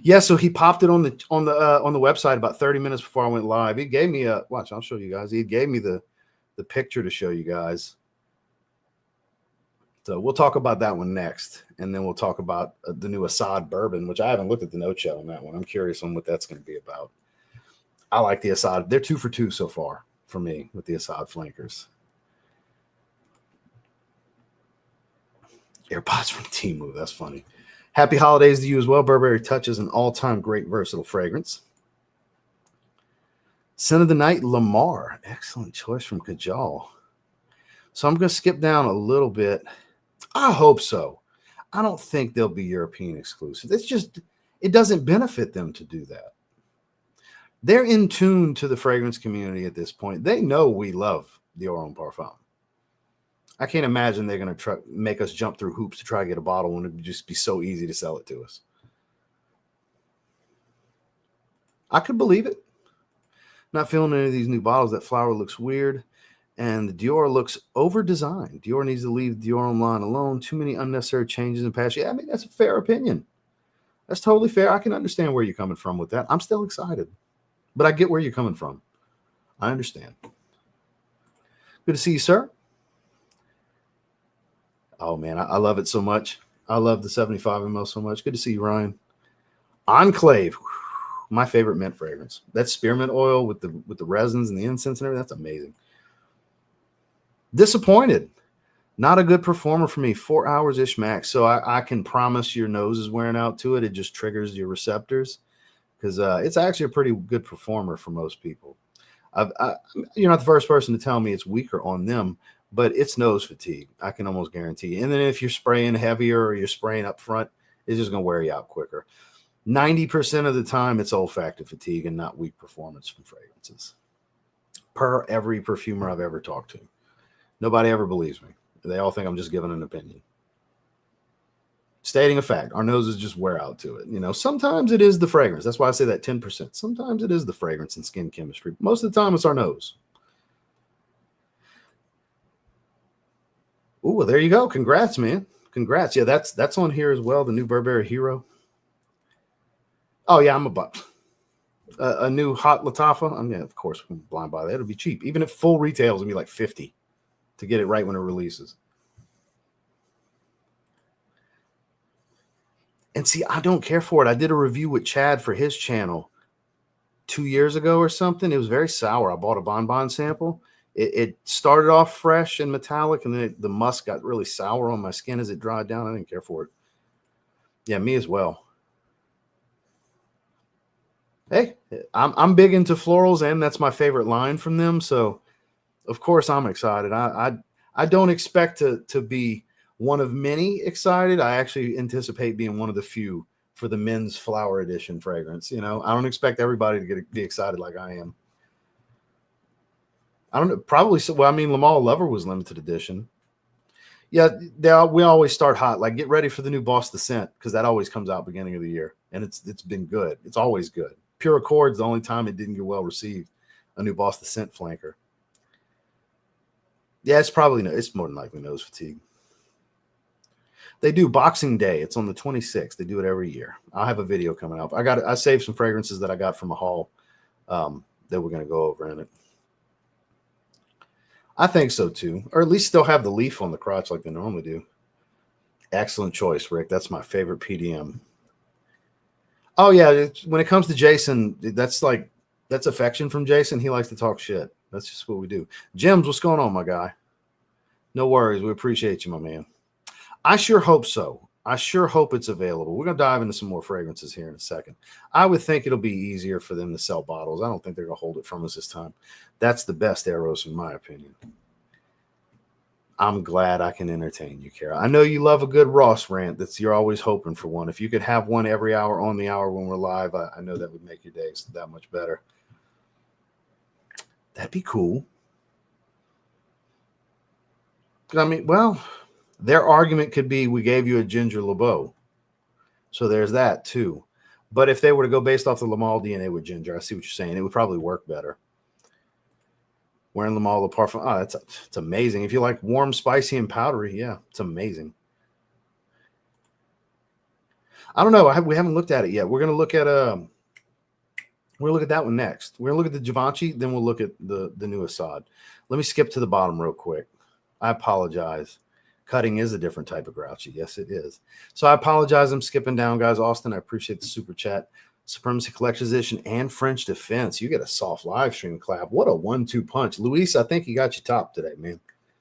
Yeah, so he popped it on the website about 30 minutes before I went live. He gave me watch. I'll show you guys. He gave me the picture to show you guys. So we'll talk about that one next, and then we'll talk about the new Asad Bourbon, which I haven't looked at the note yet on that one. I'm curious on what that's going to be about. I like the Asad. They're 2 for 2 so far for me with the Asad flankers. AirPods from Temu. That's funny. Happy holidays to you as well. Burberry Touch is an all-time great versatile fragrance. Scent of the Night, Lamar. Excellent choice from Kajal. So I'm going to skip down a little bit. I hope so. I don't think they'll be European exclusive. It's just, it doesn't benefit them to do that. They're in tune to the fragrance community at this point. They know we love Dior Homme Parfum. I can't imagine they're going to make us jump through hoops to try to get a bottle when it would just be so easy to sell it to us. I could believe it. Not feeling any of these new bottles. That flower looks weird. And the Dior looks over-designed. Dior needs to leave the Dior Homme line alone. Too many unnecessary changes in past. Yeah, I mean, that's a fair opinion. That's totally fair. I can understand where you're coming from with that. I'm still excited. But I get where you're coming from. I understand. Good to see you, sir. Oh, man, I love it so much. I love the 75 ml so much. Good to see you, Ryan. Enclave. My favorite mint fragrance. That spearmint oil with the resins and the incense and everything, that's amazing. Disappointed. Not a good performer for me. 4 hours-ish max. So I can promise your nose is wearing out to it. It just triggers your receptors because it's actually a pretty good performer for most people. You're not the first person to tell me it's weaker on them, but it's nose fatigue. I can almost guarantee you. And then if you're spraying heavier or you're spraying up front, it's just going to wear you out quicker. 90% of the time, it's olfactive fatigue and not weak performance from fragrances. Per every perfumer I've ever talked to. Nobody ever believes me. They all think I'm just giving an opinion. Stating a fact. Our noses just wear out to it. You know, sometimes it is the fragrance. That's why I say that 10%. Sometimes it is the fragrance and skin chemistry. Most of the time, it's our nose. Oh, well, there you go. Congrats, man. Congrats. Yeah, that's on here as well. The new Burberry Hero. Oh, yeah, I'm a new hot Lattafa. I mean, of course, I'm blind by that. It'll be cheap. Even if full retail is going to be like $50 to get it right when it releases. And see, I don't care for it. I did a review with Chad for his channel 2 years ago or something. It was very sour. I bought a bonbon sample. It started off fresh and metallic, and then the musk got really sour on my skin as it dried down. I didn't care for it. Yeah, me as well. Hey, I'm big into florals, and that's my favorite line from them. So, of course, I'm excited. I don't expect to be one of many excited. I actually anticipate being one of the few for the men's flower edition fragrance. You know, I don't expect everybody to be excited like I am. I don't know. Probably so. Well, I mean, Lamal Lover was limited edition. Yeah, we always start hot. Like, get ready for the new Boss the Scent because that always comes out beginning of the year, and it's been good. It's always good. Pure Accord's the only time it didn't get well received. A new Boss the Scent flanker. Yeah, it's more than likely nose fatigue. They do Boxing Day. It's on the 26th. They do it every year. I'll have a video coming up. I saved some fragrances that I got from a haul that we're going to go over in it. I think so too, or at least they'll have the leaf on the crotch like they normally do. Excellent choice, Rick. That's my favorite PDM. Oh yeah, when it comes to Jason, that's affection from Jason. He likes to talk shit. That's just what we do. Jims, what's going on, my guy? No worries. We appreciate you, my man. I sure hope so. I sure hope it's available. We're going to dive into some more fragrances here in a second. I would think it'll be easier for them to sell bottles. I don't think they're going to hold it from us this time. That's the best Eros, in my opinion. I'm glad I can entertain you, Kara. I know you love a good Ross rant. You're always hoping for one. If you could have one every hour on the hour when we're live, I know that would make your days that much better. That'd be cool. I mean, well, their argument could be we gave you a Ginger LeBeau. So there's that too. But if they were to go based off the Lamal DNA with Ginger, I see what you're saying. It would probably work better. Wearing Lamal Le Parfum. Oh, it's amazing. If you like warm, spicy, and powdery, yeah, it's amazing. I don't know. We haven't looked at it yet. We're going to look at that one next. We're going to look at the Givenchy, then we'll look at the new Assad. Let me skip to the bottom real quick. I apologize. Cutting is a different type of grouchy. Yes, it is. So I apologize. I'm skipping down, guys. Austin, I appreciate the super chat. Supremacy Collection Edition and French Defense. You get a soft live stream collab. What a 1-2 punch. Luis, I think you got you top today, man.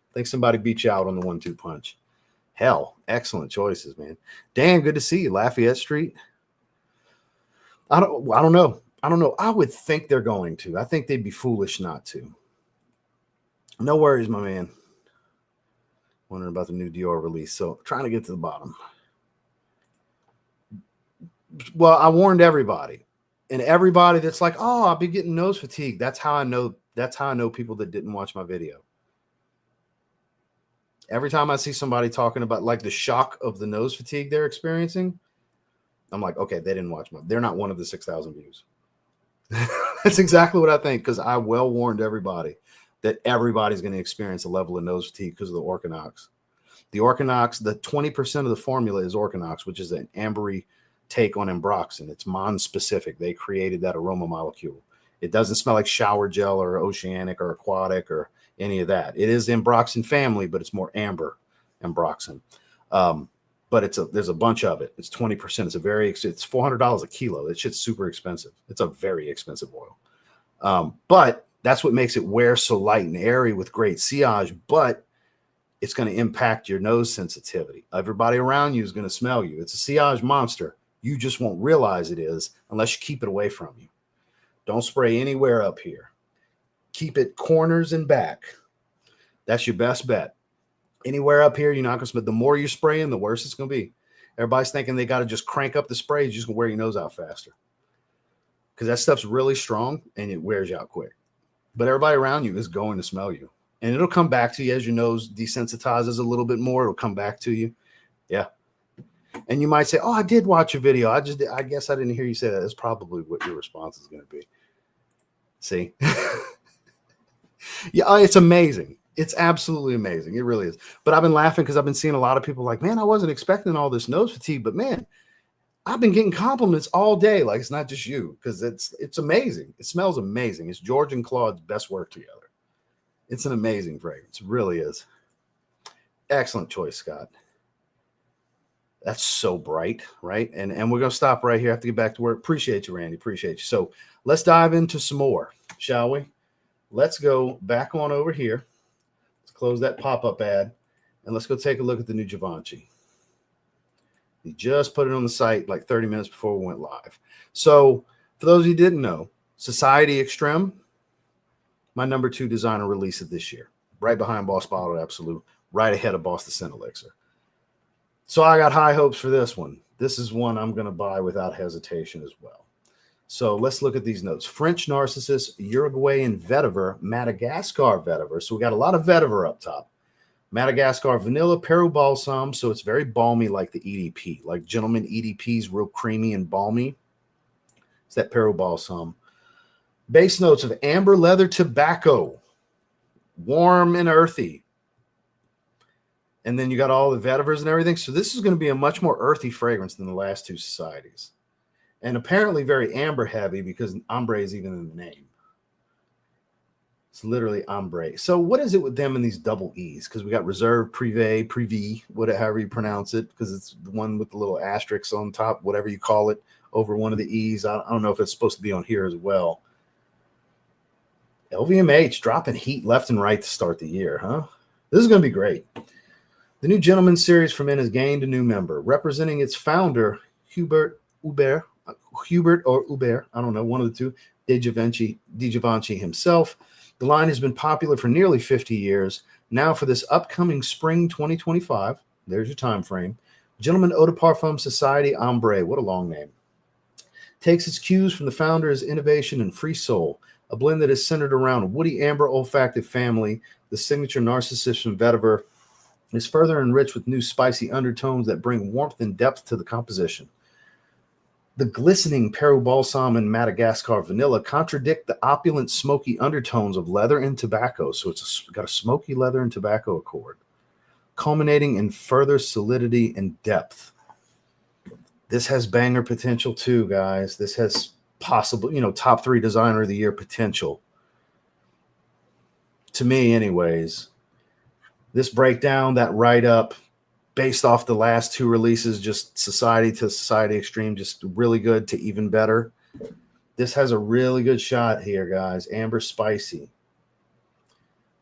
I think somebody beat you out on the 1-2 punch. Hell, excellent choices, man. Dan, good to see you. Lafayette Street. I don't know. I don't know. I would think they're going to. I think they'd be foolish not to. No worries, my man. Wondering about the new Dior release. So trying to get to the bottom. Well, I warned everybody. And everybody that's like, oh, I'll be getting nose fatigue. That's how I know. That's how I know people that didn't watch my video. Every time I see somebody talking about like the shock of the nose fatigue they're experiencing, I'm like, okay, they didn't watch my. They're not one of the 6,000 views. That's exactly what I think, because I well warned everybody that everybody's going to experience a level of nose fatigue because of the Orchinox. The Orchinox, the 20% of the formula is Orchinox, which is an ambery take on ambroxan. It's mon-specific. They created that aroma molecule. It doesn't smell like shower gel or oceanic or aquatic or any of that. It is ambroxan family, but it's more amber ambroxan. But there's a bunch of it. It's 20%. It's $400 a kilo. That shit's super expensive. It's a very expensive oil. But that's what makes it wear so light and airy with great sillage. But it's going to impact your nose sensitivity. Everybody around you is going to smell you. It's a sillage monster. You just won't realize it is unless you keep it away from you. Don't spray anywhere up here. Keep it corners and back. That's your best bet. Anywhere up here, you're not going to smell. The more you're spraying, the worse it's going to be. Everybody's thinking they got to just crank up the spray. You're just going to wear your nose out faster. Because that stuff's really strong and it wears you out quick. But everybody around you is going to smell you. And it'll come back to you as your nose desensitizes a little bit more. It'll come back to you. Yeah. And you might say, oh, I did watch a video. I guess I didn't hear you say that. That's probably what your response is going to be. See? Yeah, it's amazing. It's absolutely amazing. It really is. But I've been laughing because I've been seeing a lot of people like, man, I wasn't expecting all this nose fatigue, but man, I've been getting compliments all day. Like, it's not just you, because it's amazing. It smells amazing. It's George and Claude's best work together. It's an amazing fragrance. It really is. Excellent choice, Scott. That's so bright, right? And we're going to stop right here. I have to get back to work. Appreciate you, Randy. Appreciate you. So let's dive into some more, shall we? Let's go back on over here. Let's close that pop-up ad, and let's go take a look at the new Givenchy. We just put it on the site like 30 minutes before we went live. So for those of you who didn't know, Society Extreme, my number 2 designer release of this year, right behind Boss Bottled Absolute, right ahead of Boss the Scent Elixir. So I got high hopes for this one. This is one I'm going to buy without hesitation as well. So let's look at these notes. French Narcissus, Uruguayan Vetiver, Madagascar Vetiver. So we got a lot of Vetiver up top. Madagascar Vanilla, Peru Balsam. So it's very balmy like the EDP. Like Gentleman EDP's real creamy and balmy. It's that Peru Balsam. Base notes of amber leather tobacco. Warm and earthy. And then you got all the vetivers and everything. So this is going to be a much more earthy fragrance than the last 2 societies. And apparently very amber heavy because ombre is even in the name. It's literally ombre. So what is it with them and these double E's? Because we got reserve, privé, whatever you pronounce it, because it's the one with the little asterisks on top, whatever you call it, over one of the E's. I don't know if it's supposed to be on here as well. LVMH dropping heat left and right to start the year, huh? This is going to be great. The new Gentleman series from In has gained a new member, representing its founder, Hubert or Hubert, I don't know, one of the two, De Givenchy himself. The line has been popular for nearly 50 years. Now for this upcoming spring 2025, there's your time frame, Gentleman Eau de Parfum Society Ombre, what a long name, takes its cues from the founder's innovation and free soul, a blend that is centered around a woody amber olfactive family. The signature Narcissus from Vetiver is further enriched with new spicy undertones that bring warmth and depth to the composition. The glistening Peru Balsam and Madagascar Vanilla contradict the opulent smoky undertones of leather and tobacco. So it's got a smoky leather and tobacco accord, culminating in further solidity and depth. This has banger potential too, guys. This has possible, top 3 designer of the year potential. To me, anyways. This breakdown, that write-up, based off the last 2 releases, just Society to Society Extreme, just really good to even better. This has a really good shot here, guys. Amber Spicy.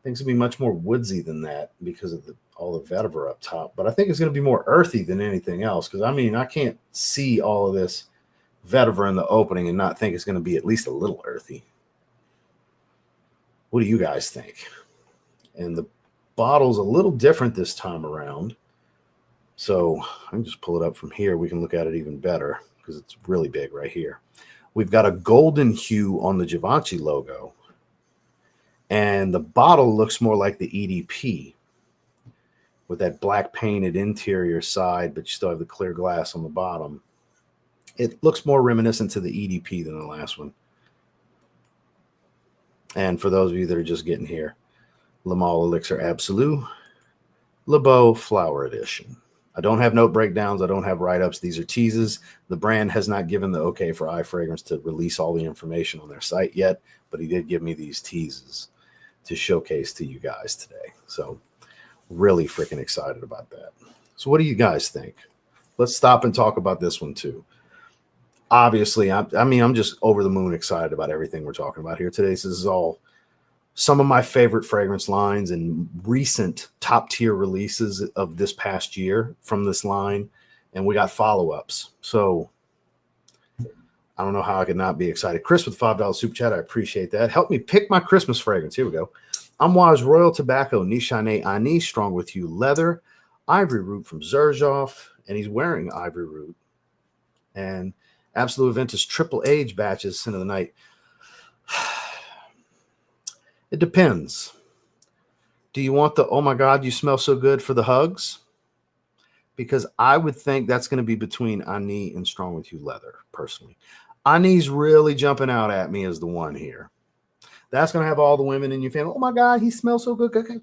think it's going to be much more woodsy than that because of all the vetiver up top. But I think it's going to be more earthy than anything else because, I mean, I can't see all of this vetiver in the opening and not think it's going to be at least a little earthy. What do you guys think? And the bottle's a little different this time around. So I can just pull it up from here. We can look at it even better because it's really big right here. We've got a golden hue on the Givenchy logo. And the bottle looks more like the EDP with that black painted interior side, but you still have the clear glass on the bottom. It looks more reminiscent to the EDP than the last one. And for those of you that are just getting here, Le Male Elixir Absolute, Le Beau Flower Edition. I don't have note breakdowns. I don't have write-ups. These are teases. The brand has not given the okay for ifragrance to release all the information on their site yet, but he did give me these teases to showcase to you guys today. So really freaking excited about that. So what do you guys think? Let's stop and talk about this one too. Obviously, I'm just over the moon excited about everything we're talking about here today. So this is all some of my favorite fragrance lines and recent top tier releases of this past year from this line. And we got follow-ups. So I don't know how I could not be excited. Chris with $5 super chat. I appreciate that. Help me pick my Christmas fragrance. Here we go. Amouage Royal Tobacco Nishane Ani Strong With You Leather. Ivory Root from Xerjoff. And he's wearing Ivory Root. And Absolute Aventus Triple Age batches, Sin of the Night. It depends. Do you want the, oh my God, you smell so good for the hugs? Because I would think that's going to be between Ani and Strong With You Leather, personally. Ani's really jumping out at me as the one here. That's going to have all the women in your family. Oh my God, he smells so good. Okay.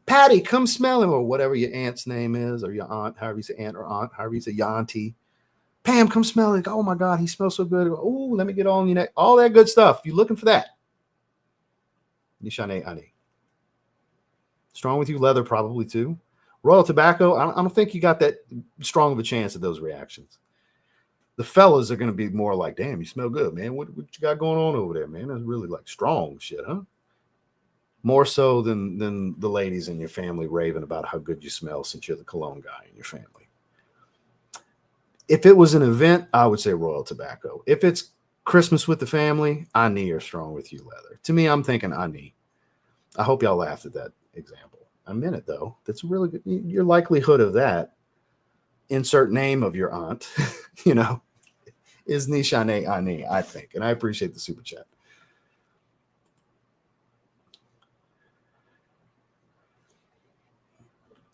Patty, come smell him, or whatever your aunt's name is, or your aunt, however you say aunt or aunt, however you say your auntie. Pam, come smell it. Oh my God, he smells so good. Oh, let me get on your neck. All that good stuff. You're looking for that. Nishane Ani. Strong With You Leather, probably too. Royal Tobacco, I don't think you got that strong of a chance at those reactions. The fellas are going to be more like, damn, you smell good, man. What you got going on over there, man? That's really like strong shit, huh? More so than the ladies in your family raving about how good you smell since you're the cologne guy in your family. If it was an event, I would say Royal Tobacco. If it's Christmas with the family, Ani or Strong With You Leather. To me, I'm thinking Ani. I hope y'all laughed at that example. I meant it, though. That's really good. Your likelihood of that, insert name of your aunt, is Nishane Ani, I think. And I appreciate the super chat.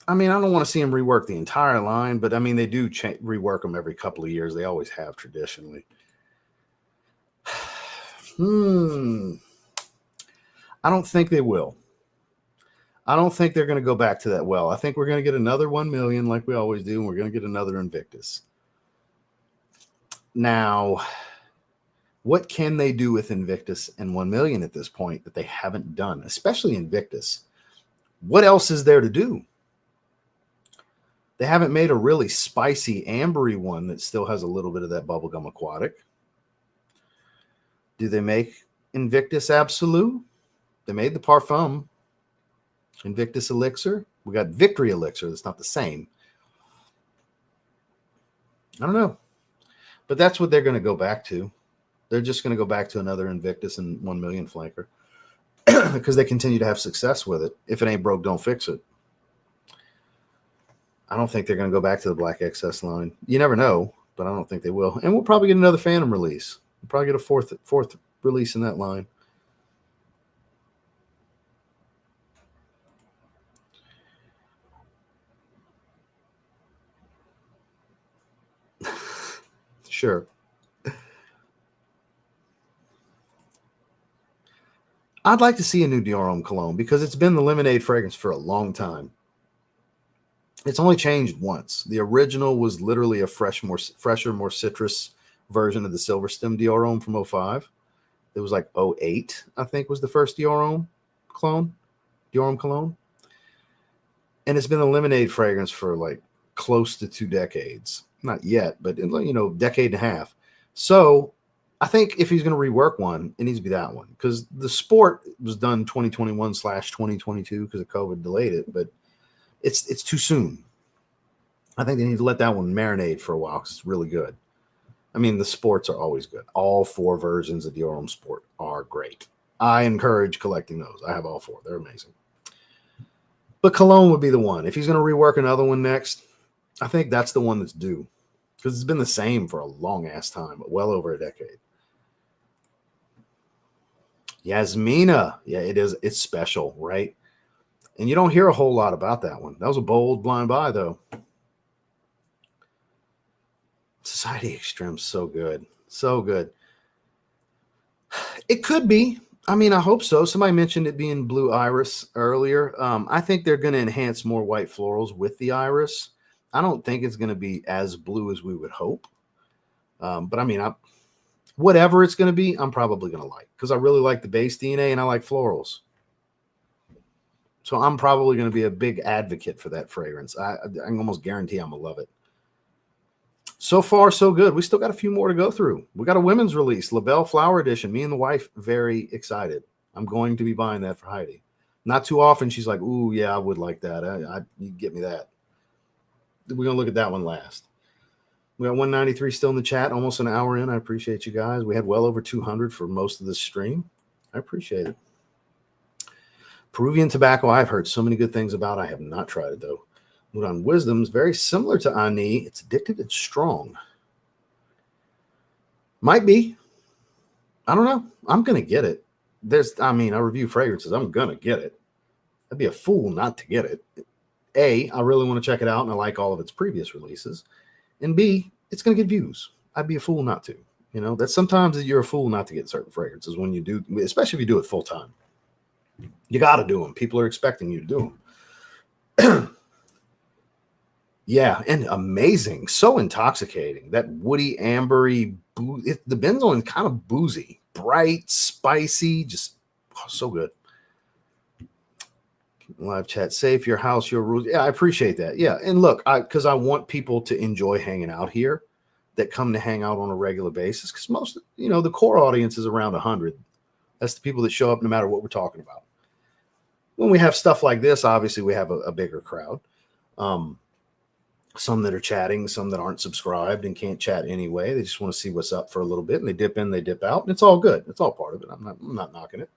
I mean, I don't want to see them rework the entire line, but I mean, they do rework them every couple of years. They always have traditionally. I don't think they will. I don't think they're going to go back to that well. I think we're going to get another 1 million like we always do, and we're going to get another Invictus. Now, what can they do with Invictus and 1 million at this point that they haven't done, especially Invictus? What else is there to do? They haven't made a really spicy, ambery one that still has a little bit of that bubblegum aquatic. Do they make Invictus Absolute? They made the Parfum. Invictus Elixir. We got Victory Elixir. That's not the same. I don't know. But that's what they're going to go back to. They're just going to go back to another Invictus and 1 million flanker because they continue to have success with it. If it ain't broke, don't fix it. I don't think they're going to go back to the Black XS line. You never know, but I don't think they will. And we'll probably get another Phantom release. We'll probably get a fourth release in that line. Sure. I'd like to see a new Dior Homme cologne because it's been the lemonade fragrance for a long time. It's only changed once. The original was literally a fresher, more citrus version of the Silver Stem Dior Homme from 05. It was like 08, I think, was the first Dior Homme cologne. And it's been a lemonade fragrance for like close to 2 decades. Not yet, but decade and a half. So I think if he's going to rework one, it needs to be that one, because the sport was done 2021/2022 because of COVID delayed it, but it's too soon. I think they need to let that one marinate for a while because it's really good. I mean, the sports are always good. All 4 versions of Dior Homme Sport are great. I encourage collecting those. I have all 4. They're amazing. But Cologne would be the one. If he's going to rework another one next, I think that's the one that's due, because it's been the same for a long-ass time, well over a decade. Yasmina. Yeah, it is. It's special, right? And you don't hear a whole lot about that one. That was a bold blind buy, though. Society Extreme, so good. So good. It could be. I mean, I hope so. Somebody mentioned it being blue iris earlier. I think they're going to enhance more white florals with the iris. I don't think it's going to be as blue as we would hope. But I mean, whatever it's going to be, I'm probably going to like, because I really like the base DNA and I like florals. So I'm probably going to be a big advocate for that fragrance. I can almost guarantee I'm going to love it. So far, so good. We still got a few more to go through. We got a women's release, La Belle Flower Edition. Me and the wife, very excited. I'm going to be buying that for Heidi. Not too often, she's like, ooh, yeah, I would like that. You get me that. We're going to look at that one last. We got 193 still in the chat, almost an hour in. I appreciate you guys. We had well over 200 for most of this stream. I appreciate it. Peruvian tobacco, I've heard so many good things about. I have not tried it, though. Mudan Wisdom is very similar to Ani. It's addictive and strong. Might be. I don't know. I'm going to get it. I review fragrances. I'm going to get it. I'd be a fool not to get it. A, I really want to check it out, and I like all of its previous releases. And B, it's going to get views. I'd be a fool not to. You know, that's sometimes you're a fool not to get certain fragrances when you do, especially if you do it full time. You got to do them. People are expecting you to do them. Yeah, and amazing. So intoxicating. That woody, ambery, the benzoin is kind of boozy, bright, spicy, just so good. Live chat, safe, your house, your rules. Yeah, I appreciate that. Yeah, and look, because I want people to enjoy hanging out here that come to hang out on a regular basis, because most, the core audience is around 100. That's the people that show up no matter what we're talking about. When we have stuff like this, obviously we have a bigger crowd. Some that are chatting, some that aren't subscribed and can't chat anyway. They just want to see what's up for a little bit, and they dip in, they dip out, and it's all good. It's all part of it. I'm not knocking it.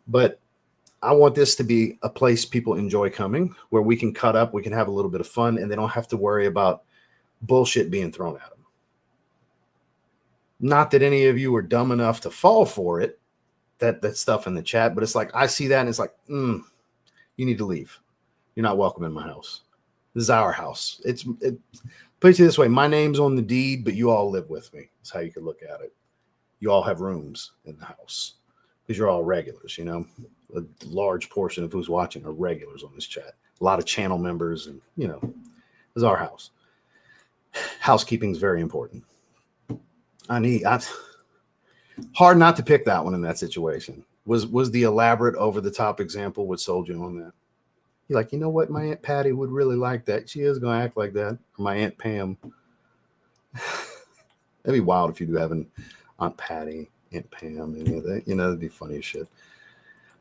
But I want this to be a place people enjoy coming, where we can cut up, we can have a little bit of fun, and they don't have to worry about bullshit being thrown at them. Not that any of you are dumb enough to fall for it, that stuff in the chat, but it's like, I see that, and it's like, you need to leave. You're not welcome in my house. This is our house. Put it this way, my name's on the deed, but you all live with me. That's how you could look at it. You all have rooms in the house because you're all regulars, A large portion of who's watching are regulars on this chat. A lot of channel members, and, this is our house. Housekeeping is very important. Hard not to pick that one in that situation. Was the elaborate, over-the-top example what sold you on that? You're like, you know what? My Aunt Patty would really like that. She is going to act like that. Or my Aunt Pam. That'd be wild if you do have an Aunt Patty, Aunt Pam, any of that. That'd be funny as shit.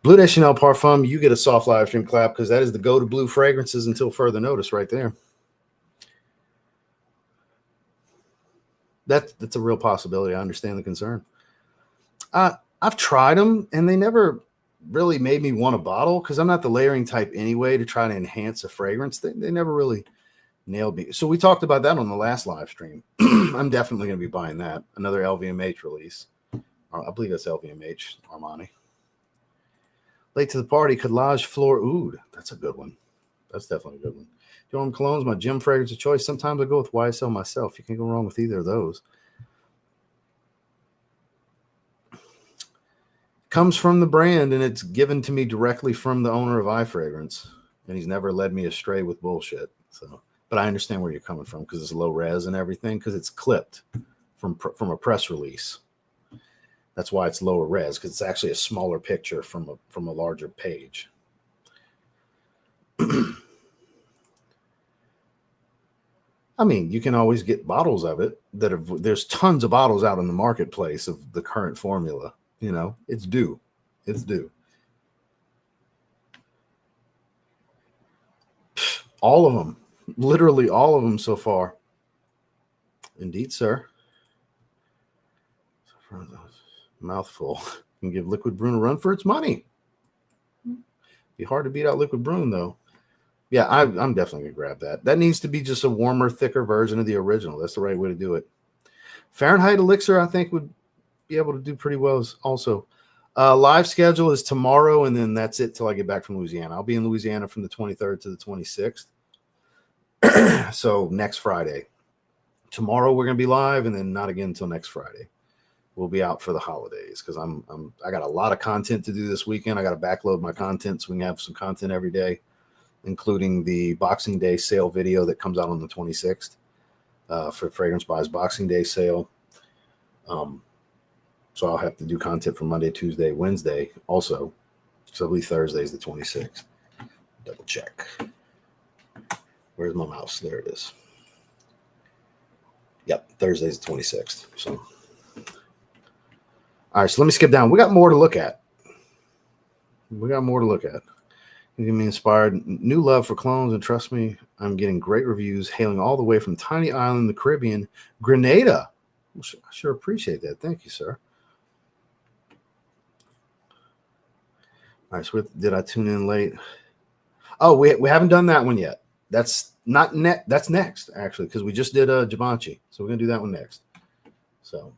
Bleu de Chanel Parfum, you get a soft live stream clap, because that is the go-to blue fragrances until further notice right there. That's a real possibility. I understand the concern. I've tried them, and they never really made me want a bottle, because I'm not the layering type anyway to try to enhance a fragrance. They never really nailed me. So we talked about that on the last live stream. I'm definitely going to be buying that. Another LVMH release. I believe that's LVMH, Armani. Late to the party, Collage Fleur Oud. That's a good one. That's definitely a good one. Dior Homme Cologne's my gym fragrance of choice. Sometimes I go with YSL myself. You can't go wrong with either of those. Comes from the brand, and it's given to me directly from the owner of iFragrance, and he's never led me astray with bullshit. So, but I understand where you're coming from, because it's low res and everything, because it's clipped from a press release. That's why it's lower res, because it's actually a smaller picture from a larger page. I mean, you can always get bottles of it there's tons of bottles out in the marketplace of the current formula. You know, it's due. It's due. All of them, literally all of them so far. Indeed, sir. Mouthful. Can give Liquid Brune a run for its money. Be hard to beat out Liquid Brune, though. Yeah, I'm definitely going to grab that. That needs to be just a warmer, thicker version of the original. That's the right way to do it. Fahrenheit Elixir, I think, would be able to do pretty well also. Live schedule is tomorrow, and then that's it till I get back from Louisiana. I'll be in Louisiana from the 23rd to the 26th. So next Friday. Tomorrow we're going to be live, and then not again until next Friday. We'll be out for the holidays because I got a lot of content to do this weekend. I got to backload my content so we can have some content every day, including the Boxing Day sale video that comes out on the 26th for Fragrance Buys Boxing Day sale. So I'll have to do content for Monday, Tuesday, Wednesday also. So I believe Thursday is the 26th. Double check. Where's my mouse? There it is. Yep, Thursday's the 26th. So, all right, so let me skip down. We got more to look at. You get me inspired. New love for clones, and trust me, I'm getting great reviews hailing all the way from tiny island in the Caribbean, Grenada. I sure appreciate that. Thank you, sir. All right, so did I tune in late? Oh, we haven't done that one yet. That's not net. That's next, actually, because we just did Givenchy. So we're going to do that one next. So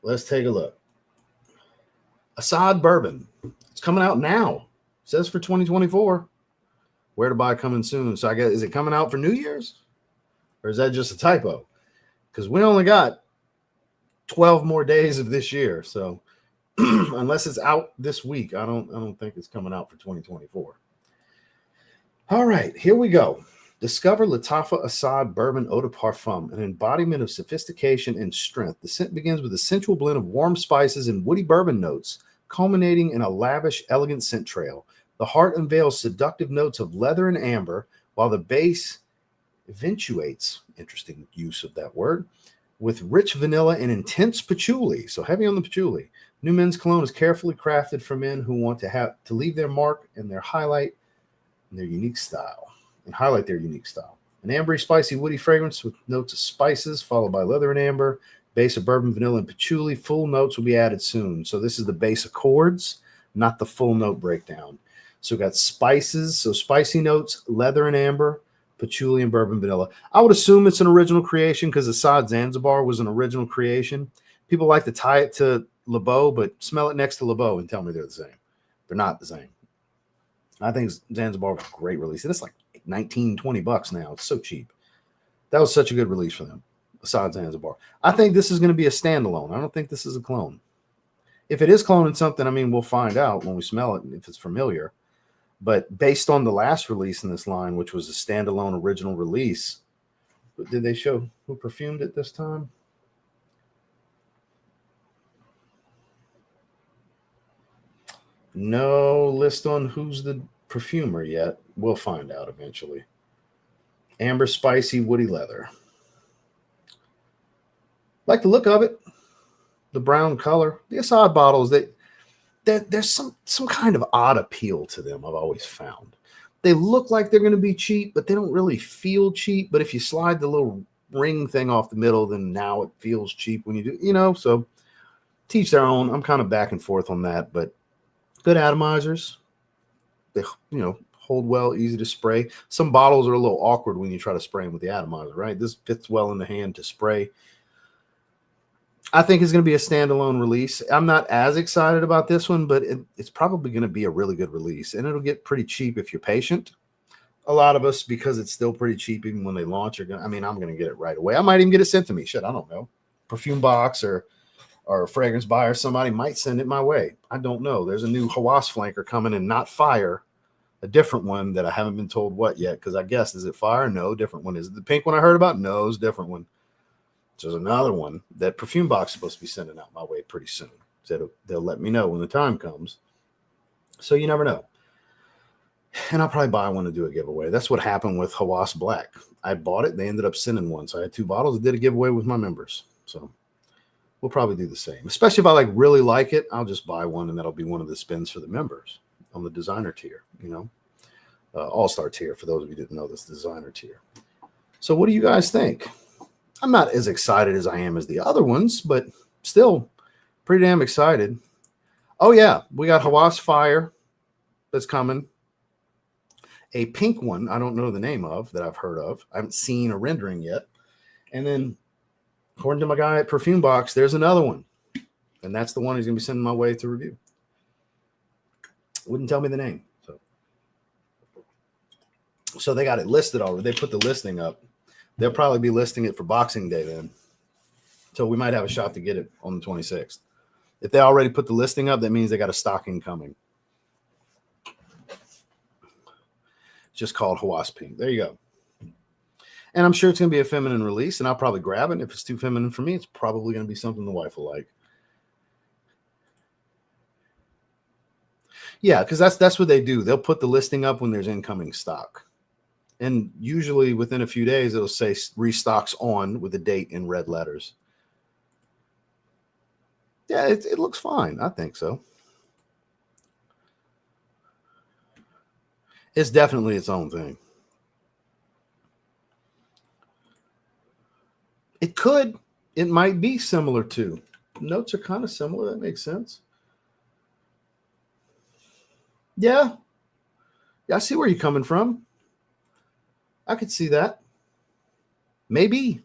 let's take a look. Asad Bourbon. It's coming out now. It says for 2024. Where to buy coming soon. So I guess, is it coming out for New Year's? Or is that just a typo? Because we only got 12 more days of this year. So unless it's out this week, I don't think it's coming out for 2024. All right, here we go. Discover Lattafa Asad Bourbon Eau de Parfum, an embodiment of sophistication and strength. The scent begins with a sensual blend of warm spices and woody bourbon notes, culminating in a lavish, elegant scent trail. The heart unveils seductive notes of leather and amber, while the base eventuates, interesting use of that word, with rich vanilla and intense patchouli. So heavy on the patchouli. New Men's Cologne is carefully crafted for men who want to leave their mark and highlight their unique style. An ambery, spicy, woody fragrance with notes of spices, followed by leather and amber, base of bourbon, vanilla, and patchouli. Full notes will be added soon. So this is the base accords, not the full note breakdown. So we got spices, so spicy notes, leather and amber, patchouli, and bourbon vanilla. I would assume it's an original creation because Asad Zanzibar was an original creation. People like to tie it to Le Beau, but smell it next to Le Beau and tell me they're the same. They're not the same. I think Zanzibar was a great release. And it's like 19, 20 bucks now. It's so cheap. That was such a good release for them. Asad Zanzibar. I think this is going to be a standalone. I don't think this is a clone. If it is cloning something, I mean, we'll find out when we smell it and if it's familiar. But based on the last release in this line, which was a standalone original release, did they show who perfumed it this time? No list on who's the perfumer yet. We'll find out eventually. Amber, spicy, woody leather. Like the look of it. The brown color. The Asad bottles, there's some kind of odd appeal to them, I've always found. They look like they're going to be cheap, but they don't really feel cheap. But if you slide the little ring thing off the middle, then now it feels cheap when you do, so teach their own. I'm kind of back and forth on that, but good atomizers. They, hold well, easy to spray. Some bottles are a little awkward when you try to spray them with the atomizer, right? This fits well in the hand to spray. I think it's going to be a standalone release. I'm not as excited about this one, but it's probably going to be a really good release, and it'll get pretty cheap if you're patient. A lot of us, because it's still pretty cheap, even when they launch, I'm going to get it right away. I might even get it sent to me. Shit, I don't know. Perfume box or a fragrance buyer, somebody might send it my way. I don't know. There's a new Hawass flanker coming in, not fire, a different one that I haven't been told what yet, because I guess, is it fire? No, different one. Is it the pink one I heard about? No, it's a different one. So there's another one that Perfume Box is supposed to be sending out my way pretty soon. So they'll let me know when the time comes. So you never know. And I'll probably buy one to do a giveaway. That's what happened with Hawas Black. I bought it. They ended up sending one. So I had 2 bottles. I did a giveaway with my members. So we'll probably do the same. Especially if I really like it, I'll just buy one and that'll be one of the spins for the members on the designer tier, all-star tier for those of you who didn't know this designer tier. So what do you guys think? I'm not as excited as I am as the other ones, but still pretty damn excited. Oh yeah, we got Hawas Fire that's coming. A pink one I don't know the name of that I've heard of. I haven't seen a rendering yet. And then according to my guy at Perfume Box, there's another one. And that's the one he's going to be sending my way to review. Wouldn't tell me the name. So they got it listed already. They put the listing up. They'll probably be listing it for Boxing Day then. So we might have a shot to get it on the 26th. If they already put the listing up, that means they got a stocking coming. It's just called Hawas Pink. There you go. And I'm sure it's going to be a feminine release, and I'll probably grab it. And if it's too feminine for me, it's probably going to be something the wife will like. Yeah, because that's what they do. They'll put the listing up when there's incoming stock. And usually within a few days, it'll say restocks on with a date in red letters. Yeah, it looks fine. I think so. It's definitely its own thing. It might be similar to. Notes are kind of similar. That makes sense. Yeah. Yeah, I see where you're coming from. I could see that. Maybe.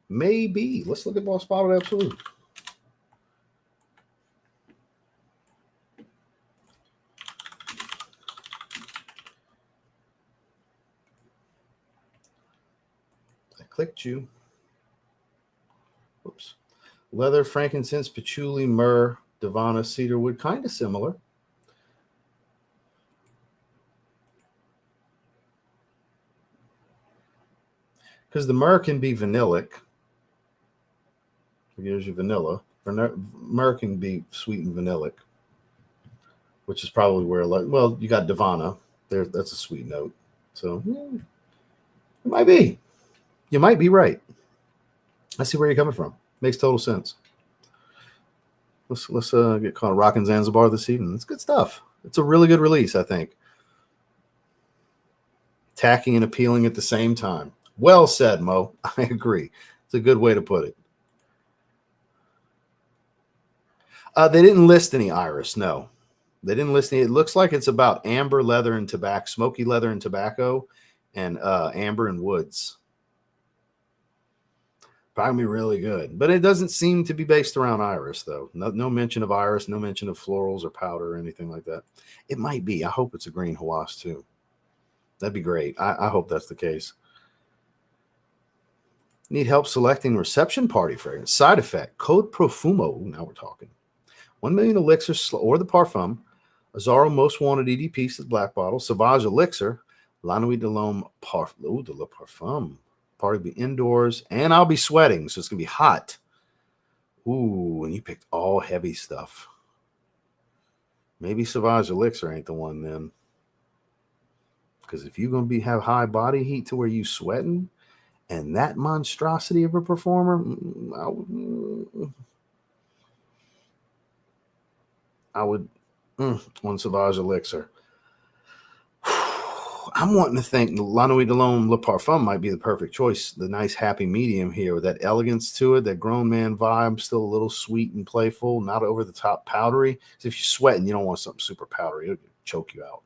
Let's look at Boss Bottled Absolute. I clicked you. Whoops. Leather, frankincense, patchouli, myrrh, divana, cedarwood. Kind of similar. Because the myrrh can be vanillic. Here's your vanilla. Myrrh can be sweet and vanillic, which is probably where, you got divana. That's a sweet note. So it might be. You might be right. I see where you're coming from. Makes total sense. Let's get caught rocking Zanzibar this evening. It's good stuff. It's a really good release, I think. Tacky and appealing at the same time. Well said, Mo. I agree. It's a good way to put it. They didn't list any iris. No, they didn't list any. It looks like it's about amber, leather, and tobacco, smoky leather and tobacco, and amber and woods. Probably really good, but it doesn't seem to be based around iris, though. No mention of iris, no mention of florals or powder or anything like that. It might be. I hope it's a green Hawas too. That'd be great. I hope that's the case. Need help selecting reception party fragrance. Side effect. Code Profumo. Ooh, now we're talking. 1 million elixirs or the parfum. Azaro most wanted EDP, says Black Bottle. Sauvage Elixir. La Nuit de l'Homme Parfum. Ooh, de la Parfum. Party will be indoors, and I'll be sweating, so it's going to be hot. Ooh, and you picked all heavy stuff. Maybe Sauvage Elixir ain't the one then. Because if you're going to have high body heat to where you sweating, and that monstrosity of a performer, I would on Sauvage Elixir. I'm wanting to think La Nuit de l'Homme Le Parfum might be the perfect choice. The nice happy medium here with that elegance to it, that grown man vibe, still a little sweet and playful, not over the top powdery. So if you're sweating, you don't want something super powdery. It'll choke you out.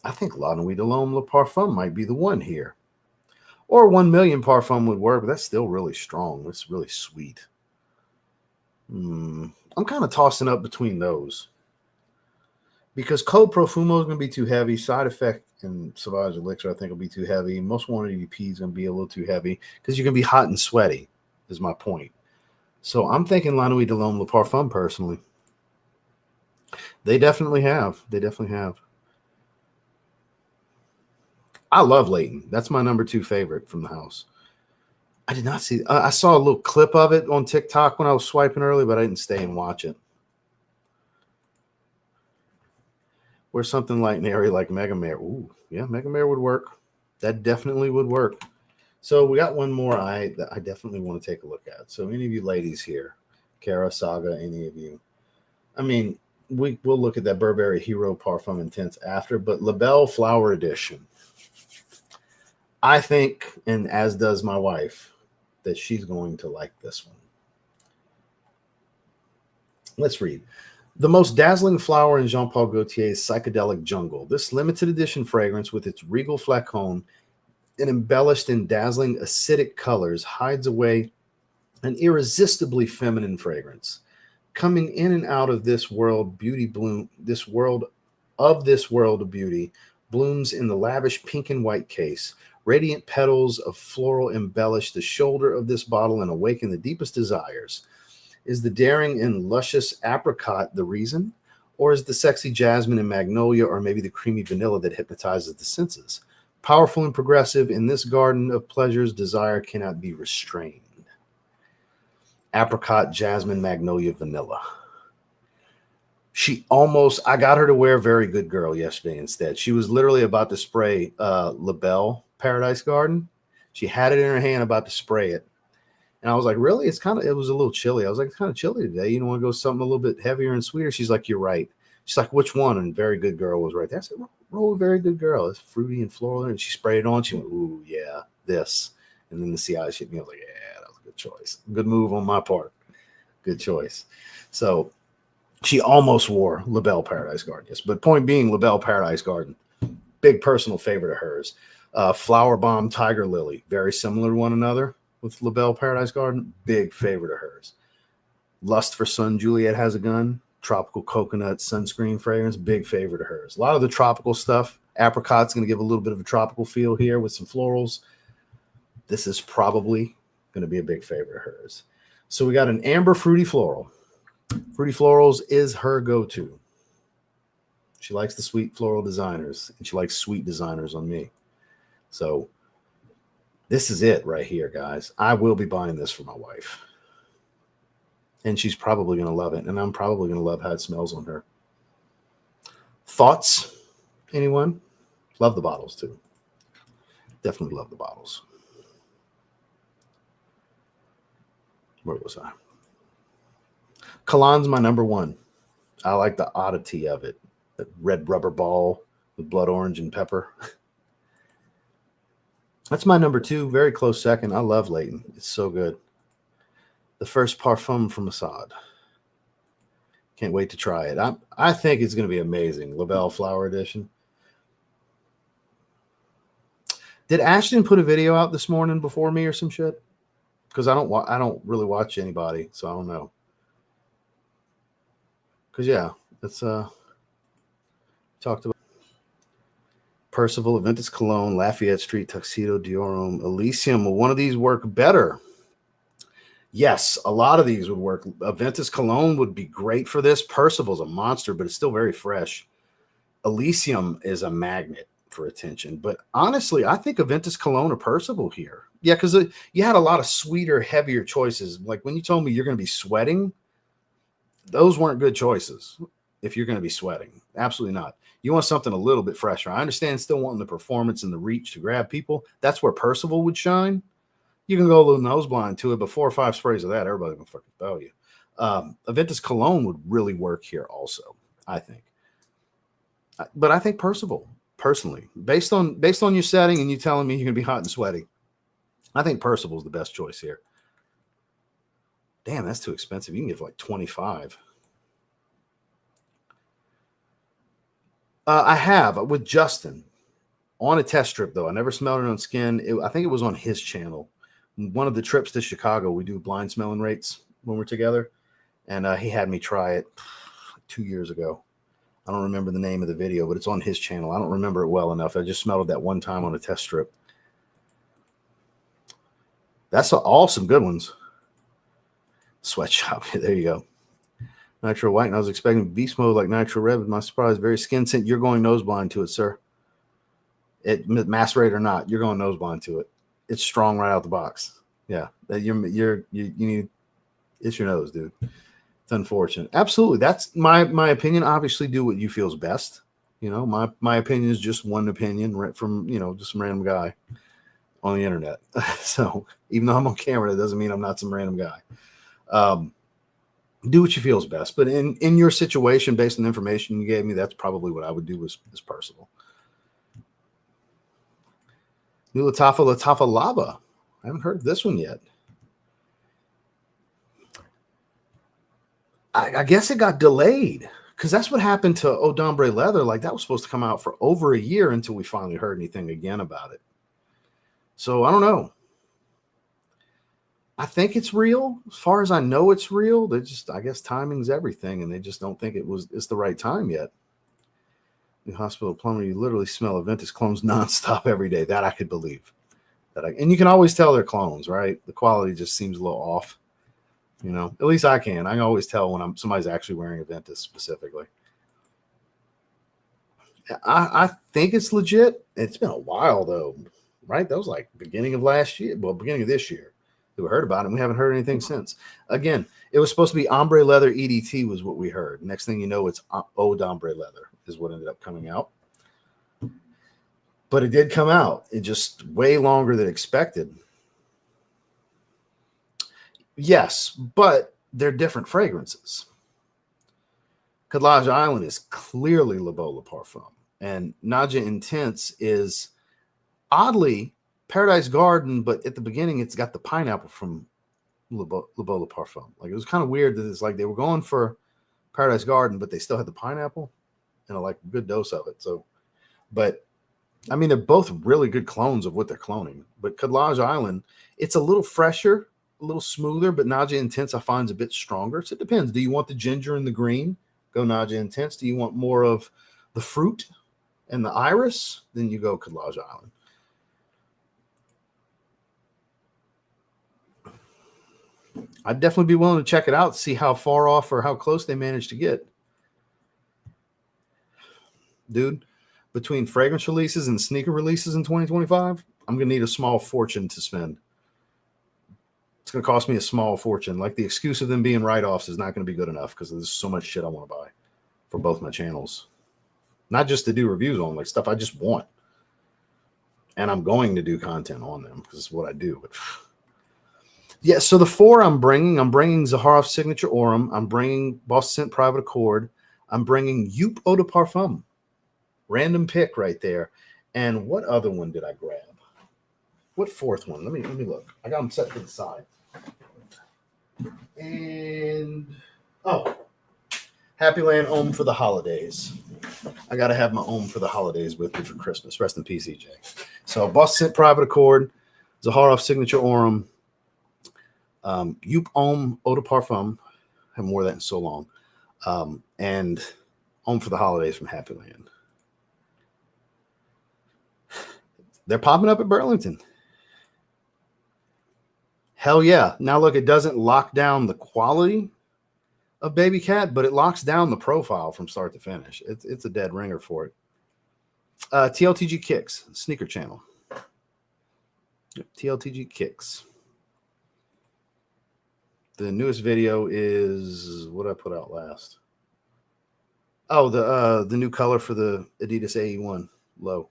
I think La Nuit de l'Homme Le Parfum might be the one here. Or 1 million Parfum would work, but that's still really strong. It's really sweet. I'm kind of tossing up between those. Because Code Profumo is going to be too heavy. Side Effect and Sauvage Elixir, I think, will be too heavy. Most Wanted EDP is going to be a little too heavy because you're going to be hot and sweaty, is my point. So I'm thinking La Nuit de l'Homme Le Parfum, personally. They definitely have. I love Leighton. That's my number 2 favorite from the house. I did not see. I saw a little clip of it on TikTok when I was swiping early, but I didn't stay and watch it. or something light and airy like Mega Mare. Ooh, yeah, Mega Mare would work. That definitely would work. So we got one more that I definitely want to take a look at. So any of you ladies here, Kara, Saga, any of you, I mean, we'll look at that Burberry Hero Parfum Intense after, but La Belle Flower Edition. I think, and as does my wife, that she's going to like this one. Let's read. The most dazzling flower in Jean-Paul Gaultier's psychedelic jungle. This limited edition fragrance with its regal flacon and embellished in dazzling acidic colors hides away an irresistibly feminine fragrance. Coming in and out of this world, beauty bloom, this world of beauty blooms in the lavish pink and white case. Radiant petals of floral embellish the shoulder of this bottle and awaken the deepest desires. Is the daring and luscious apricot the reason? Or is the sexy jasmine and magnolia, or maybe the creamy vanilla that hypnotizes the senses? Powerful and progressive, in this garden of pleasures, desire cannot be restrained. Apricot, jasmine, magnolia, vanilla. I got her to wear Very Good Girl yesterday instead. She was literally about to spray La Belle Paradise Garden. She had it in her hand about to spray it. And I was like, really? It was a little chilly. I was like, it's kind of chilly today. You don't want to go something a little bit heavier and sweeter? She's like, you're right. She's like, which one? And Very Good Girl was right there. I said, roll Very Good Girl. It's fruity and floral. And she sprayed it on. She went, ooh, yeah, this. And then the CI hit me. I was like, yeah, that was a good choice. Good move on my part. Good choice. So she almost wore La Belle Paradise Garden. Yes. But point being, La Belle Paradise Garden, big personal favorite of hers. Flower Bomb Tiger Lily, very similar to one another with La Belle Paradise Garden, big favorite of hers. Lust for Sun, Juliet Has a Gun, tropical coconut sunscreen fragrance, big favorite of hers. A lot of the tropical stuff. Apricot's going to give a little bit of a tropical feel here with some florals. This is probably going to be a big favorite of hers. So we got an amber fruity floral. Fruity florals is her go-to. She likes the sweet floral designers, and she likes sweet designers on me. So this is it right here, guys. I will be buying this for my wife. And she's probably going to love it. And I'm probably going to love how it smells on her. Thoughts? Anyone? Love the bottles, too. Definitely love the bottles. Where was I? Cologne's my number one. I like the oddity of it. The red rubber ball with blood orange and pepper. That's my number two. Very close second. I love Layton. It's so good. The first parfum from Asad. Can't wait to try it. I think it's going to be amazing. La Belle Flower Edition. Did Ashton put a video out this morning before me or some shit? Because I don't really watch anybody, so I don't know. Because yeah, it's talked about Percival, Aventus Cologne, Lafayette Street, Tuxedo, Dior Homme, Elysium. Will one of these work better? Yes, a lot of these would work. Aventus Cologne would be great for this. Percival's a monster, but it's still very fresh. Elysium is a magnet for attention. But honestly, I think Aventus Cologne or Percival here. Yeah, because you had a lot of sweeter, heavier choices. Like when you told me you're going to be sweating, those weren't good choices if you're going to be sweating. Absolutely not. You want something a little bit fresher. I understand still wanting the performance and the reach to grab people. That's where Percival would shine. You can go a little nose blind to it, but 4 or 5 sprays of that, everybody's going to fucking spell you. Aventus Cologne would really work here also, I think. But I think Percival, personally, based on your setting and you telling me you're going to be hot and sweaty, I think Percival's the best choice here. Damn, that's too expensive. You can get like 25. I have with Justin on a test strip, though. I never smelled it on skin. I think it was on his channel. One of the trips to Chicago, we do blind smelling rates when we're together. And he had me try it 2 years ago. I don't remember the name of the video, but it's on his channel. I don't remember it well enough. I just smelled it that one time on a test strip. That's all some good ones. Sweatshop. There you go. Nitro White. And I was expecting beast mode like Nitro Red, but my surprise, very skin scent. You're going nose blind to it, sir. It macerate or not, you're going nose blind to it. It's strong right out the box. Yeah, you need. It's your nose, dude. It's unfortunate. Absolutely, that's my opinion. Obviously, do what you feel is best. You know, my opinion is just one opinion from, you know, just some random guy on the internet. So even though I'm on camera, that doesn't mean I'm not some random guy. Do what you feel is best. But in your situation, based on the information you gave me, that's probably what I would do is personal. New Lattafa Lava. I haven't heard this one yet. I guess it got delayed because that's what happened to Eau d'Ambre Leather. Like that was supposed to come out for over a year until we finally heard anything again about it. So I don't know. I think it's real. As far as I know, it's real. They just, I guess timing's everything, and they just don't think it's the right time yet. New hospital plumber, you literally smell Aventus clones nonstop every day. That I could believe. And you can always tell they're clones, right? The quality just seems a little off. You know, at least I can. I can always tell when somebody's actually wearing Aventus specifically. I think it's legit. It's been a while though, right? That was like beginning of last year. Well, beginning of this year. We heard about it, and we haven't heard anything since. Again, it was supposed to be Ombre Leather EDT was what we heard. Next thing you know, it's Eau d'Ambre Leather is what ended up coming out. But it did come out. It just way longer than expected. Yes, but they're different fragrances. Collage Island is clearly Le Beau Parfum, and Naja Intense is oddly Paradise Garden, but at the beginning it's got the pineapple from Le Beau Parfum. Like it was kind of weird that it's like they were going for Paradise Garden, but they still had the pineapple and like a good dose of it. So, but I mean, they're both really good clones of what they're cloning. But Collage Island, it's a little fresher, a little smoother, but Naja Intense I find is a bit stronger. So it depends. Do you want the ginger and the green? Go Naja Intense. Do you want more of the fruit and the iris? Then you go Collage Island. I'd definitely be willing to check it out, see how far off or how close they managed to get. Dude, between fragrance releases and sneaker releases in 2025, I'm going to need a small fortune to spend. It's going to cost me a small fortune. Like the excuse of them being write-offs is not going to be good enough because there's so much shit I want to buy for both my channels. Not just to do reviews on, like stuff I just want. And I'm going to do content on them because it's what I do. But yeah, so the four I'm bringing Zaharoff Signature Aurum. I'm bringing Boss Scent Private Accord. I'm bringing Youp Eau de Parfum. Random pick right there. And what other one did I grab? What fourth one? Let me look. I got them set to the side. And Happy Land Homme for the holidays. I got to have my Homme for the holidays with me for Christmas. Rest in peace, EJ. So Boss Scent Private Accord, Zaharoff Signature Aurum, Youp Homme Eau de Parfum. I haven't worn that in so long. And Homme for the holidays from Happy Land. They're popping up at Burlington. Hell yeah. Now look, it doesn't lock down the quality of Baby Cat, but it locks down the profile from start to finish. It's a dead ringer for it. TLTG Kicks, sneaker channel. TLTG Kicks. The newest video is what I put out last. Oh, the new color for the Adidas AE1 low.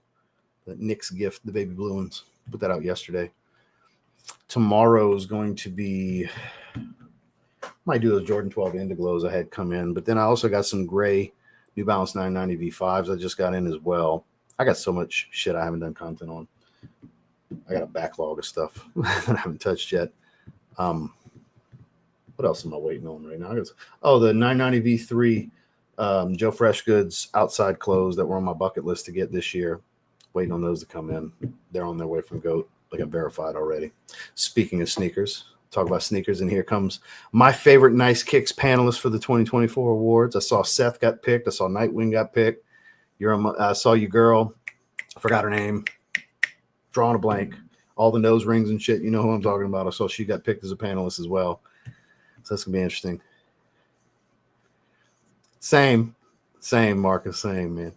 The Nick's gift, the baby blue ones. Put that out yesterday. Tomorrow is going to be, might do those Jordan 12 Indiglows I had come in, but then I also got some gray New Balance 990 V5s I just got in as well. I got so much shit I haven't done content on. I got a backlog of stuff that I haven't touched yet. What else am I waiting on right now? The 990 V3 Joe Freshgoods outside clothes that were on my bucket list to get this year. Waiting on those to come in. They're on their way from GOAT. Like I verified already. Speaking of sneakers, talk about sneakers, and here comes my favorite Nice Kicks panelist for the 2024 awards. I saw Seth got picked. I saw Nightwing got picked. I saw your girl. I forgot her name. Drawing a blank. All the nose rings and shit. You know who I'm talking about. I saw she got picked as a panelist as well. So that's gonna be interesting. Same, Marcus. Same, man.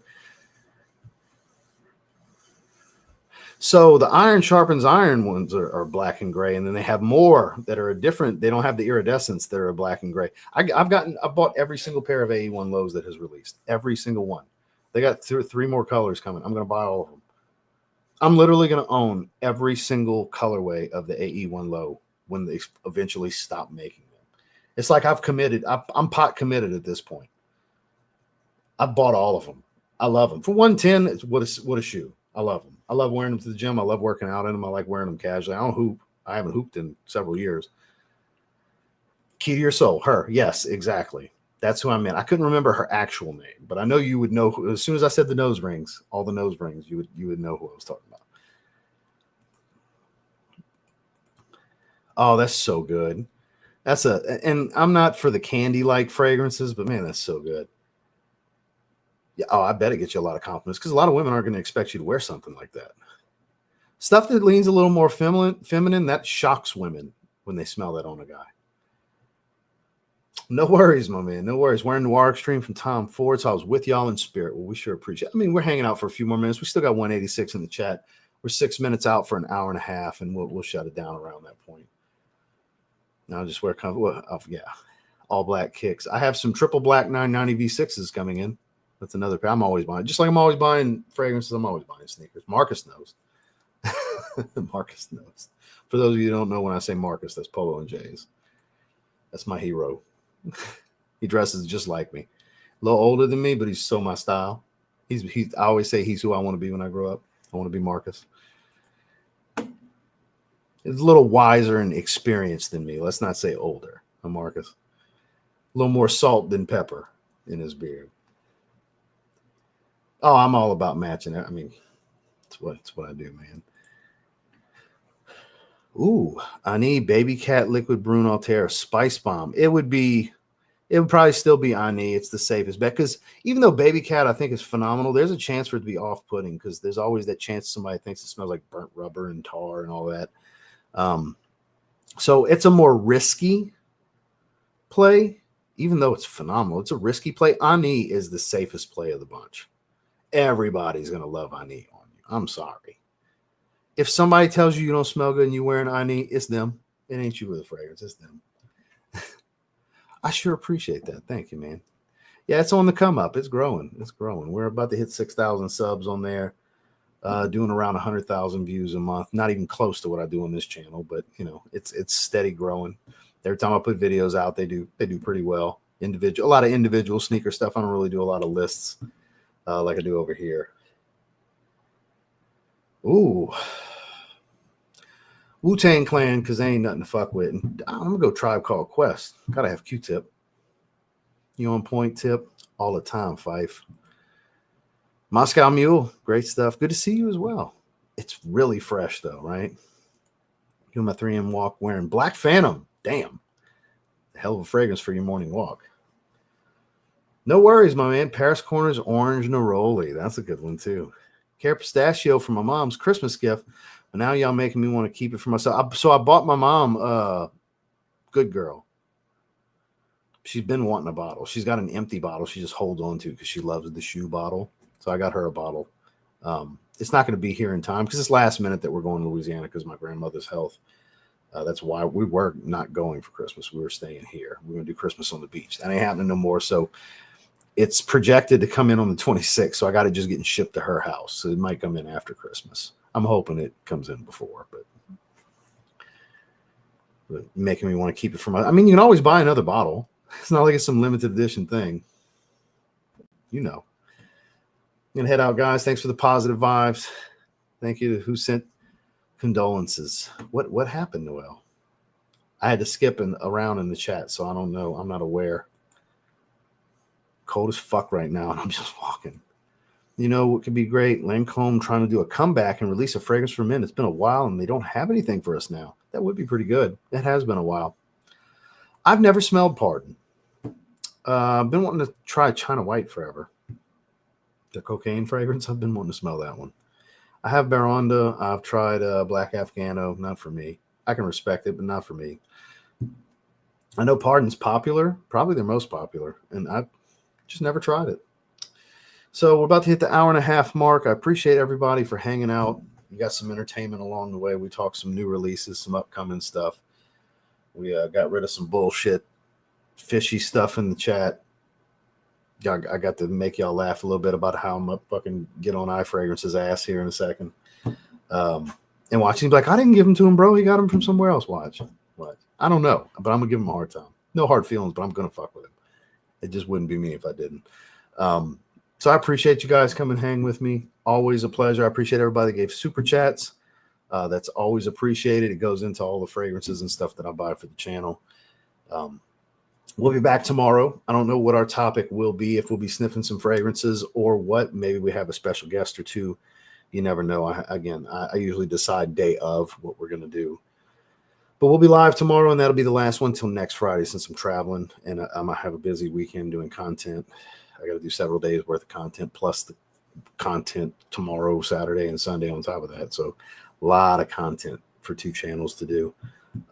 So the iron sharpens iron ones are black and gray, and then they have more that are different. They don't have the iridescence that are black and gray. I bought every single pair of AE1 lows that has released, every single one. They got three more colors coming. I'm going to buy all of them. I'm literally going to own every single colorway of the AE1 Low when they eventually stop making them. It's like I've committed. I'm pot committed at this point. I've bought all of them. I love them. For 110, what a shoe. I love them. I love wearing them to the gym. I love working out in them. I like wearing them casually. I don't hoop. I haven't hooped in several years. Key to Your Soul. Her. Yes, exactly. That's who I meant. I couldn't remember her actual name, but I know you would know. As soon as I said the nose rings, all the nose rings, you would know who I was talking about. Oh, that's so good. And I'm not for the candy-like fragrances, but man, that's so good. Yeah. Oh, I bet it gets you a lot of compliments because a lot of women aren't going to expect you to wear something like that. Stuff that leans a little more feminine, that shocks women when they smell that on a guy. No worries, my man. No worries. Wearing Noir Extreme from Tom Ford. So I was with y'all in spirit. Well, we sure appreciate it. I mean, we're hanging out for a few more minutes. We still got 186 in the chat. We're 6 minutes out for an hour and a half, and we'll shut it down around that point. Now just wear yeah, all black kicks. I have some triple black 990 V6s coming in. That's another pair. I'm always buying. Just like I'm always buying fragrances, I'm always buying sneakers. Marcus knows. Marcus knows. For those of you who don't know, when I say Marcus, that's Polo and J's. That's my hero. He dresses just like me. A little older than me, but he's so my style. I always say he's who I want to be when I grow up. I want to be Marcus. He's a little wiser and experienced than me. Let's not say older. I'm Marcus. A little more salt than pepper in his beard. Oh, I'm all about matching. I mean, it's what I do, man. Ooh, I need Baby Cat Liquid Brune Altair Spice Bomb. It would probably still be Ani. It's the safest bet because even though Baby Cat I think is phenomenal, there's a chance for it to be off-putting because there's always that chance somebody thinks it smells like burnt rubber and tar and all that. So it's a more risky play, even though it's phenomenal. It's a risky play. Ani is the safest play of the bunch. Everybody's gonna love Ani on you. I'm sorry. If somebody tells you don't smell good and you wear an Ani, it's them. It ain't you with a fragrance. It's them. I sure appreciate that. Thank you, man. Yeah, it's on the come up. It's growing. It's growing. We're about to hit 6,000 subs on there, doing around 100,000 views a month. Not even close to what I do on this channel, but you know, it's steady growing. Every time I put videos out, they do pretty well. A lot of individual sneaker stuff. I don't really do a lot of lists like I do over here. Ooh. Wu-Tang Clan, because they ain't nothing to fuck with. And I'm going to go Tribe Called Quest. Got to have Q-Tip. You on point, Tip? All the time, Fife. Moscow Mule. Great stuff. Good to see you as well. It's really fresh, though, right? Doing my 3M walk wearing Black Phantom. Damn. Hell of a fragrance for your morning walk. No worries, my man. Paris Corners Orange Neroli. That's a good one, too. Care Pistachio for my mom's Christmas gift. But now y'all making me want to keep it for myself. So I bought my mom Good Girl. She's been wanting a bottle. She's got an empty bottle she just holds on to because she loves the shoe bottle. So I got her a bottle. It's not going to be here in time because it's last minute that we're going to Louisiana because of my grandmother's health. That's why we were not going for Christmas. We were staying here. We're going to do Christmas on the beach. That ain't happening no more. So it's projected to come in on the 26th. So I got it just getting shipped to her house. So it might come in after Christmas. I'm hoping it comes in before, but making me want to keep it for my. I mean, you can always buy another bottle. It's not like it's some limited edition thing. You know. I'm gonna head out, guys. Thanks for the positive vibes. Thank you to who sent condolences. What happened, Noel? I had to skip around in the chat, so I don't know. I'm not aware. Cold as fuck right now, and I'm just walking. You know what could be great? Lancome trying to do a comeback and release a fragrance for men. It's been a while, and they don't have anything for us now. That would be pretty good. It has been a while. I've never smelled Pardon. I've been wanting to try China White forever. The cocaine fragrance. I've been wanting to smell that one. I have Baronda. I've tried Black Afghano. Not for me. I can respect it, but not for me. I know Pardon's popular. Probably their most popular. And I've just never tried it. So we're about to hit the hour and a half mark. I appreciate everybody for hanging out. We got some entertainment along the way. We talked some new releases, some upcoming stuff. We got rid of some bullshit, fishy stuff in the chat. I got to make y'all laugh a little bit about how I'm gonna fucking get on iFragrance's ass here in a second. And watch him be like, I didn't give him to him, bro. He got him from somewhere else. Watch. I don't know, but I'm gonna give him a hard time. No hard feelings, but I'm gonna fuck with him. It just wouldn't be me if I didn't. So I appreciate you guys coming hang with me. Always a pleasure. I appreciate everybody that gave super chats. That's always appreciated. It goes into all the fragrances and stuff that I buy for the channel. We'll be back tomorrow. I don't know what our topic will be, if we'll be sniffing some fragrances or what. Maybe we have a special guest or two. You never know. I usually decide day of what we're going to do. But we'll be live tomorrow, and that'll be the last one till next Friday since I'm traveling. And I'm going to have a busy weekend doing content. I got to do several days worth of content, plus the content tomorrow, Saturday, and Sunday on top of that. So a lot of content for 2 channels to do.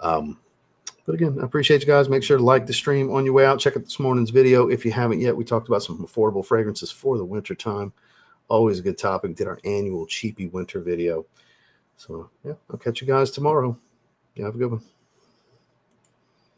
But again, I appreciate you guys. Make sure to like the stream on your way out. Check out this morning's video if you haven't yet. We talked about some affordable fragrances for the winter time. Always a good topic. Did our annual cheapy winter video. So yeah, I'll catch you guys tomorrow. Yeah, have a good one.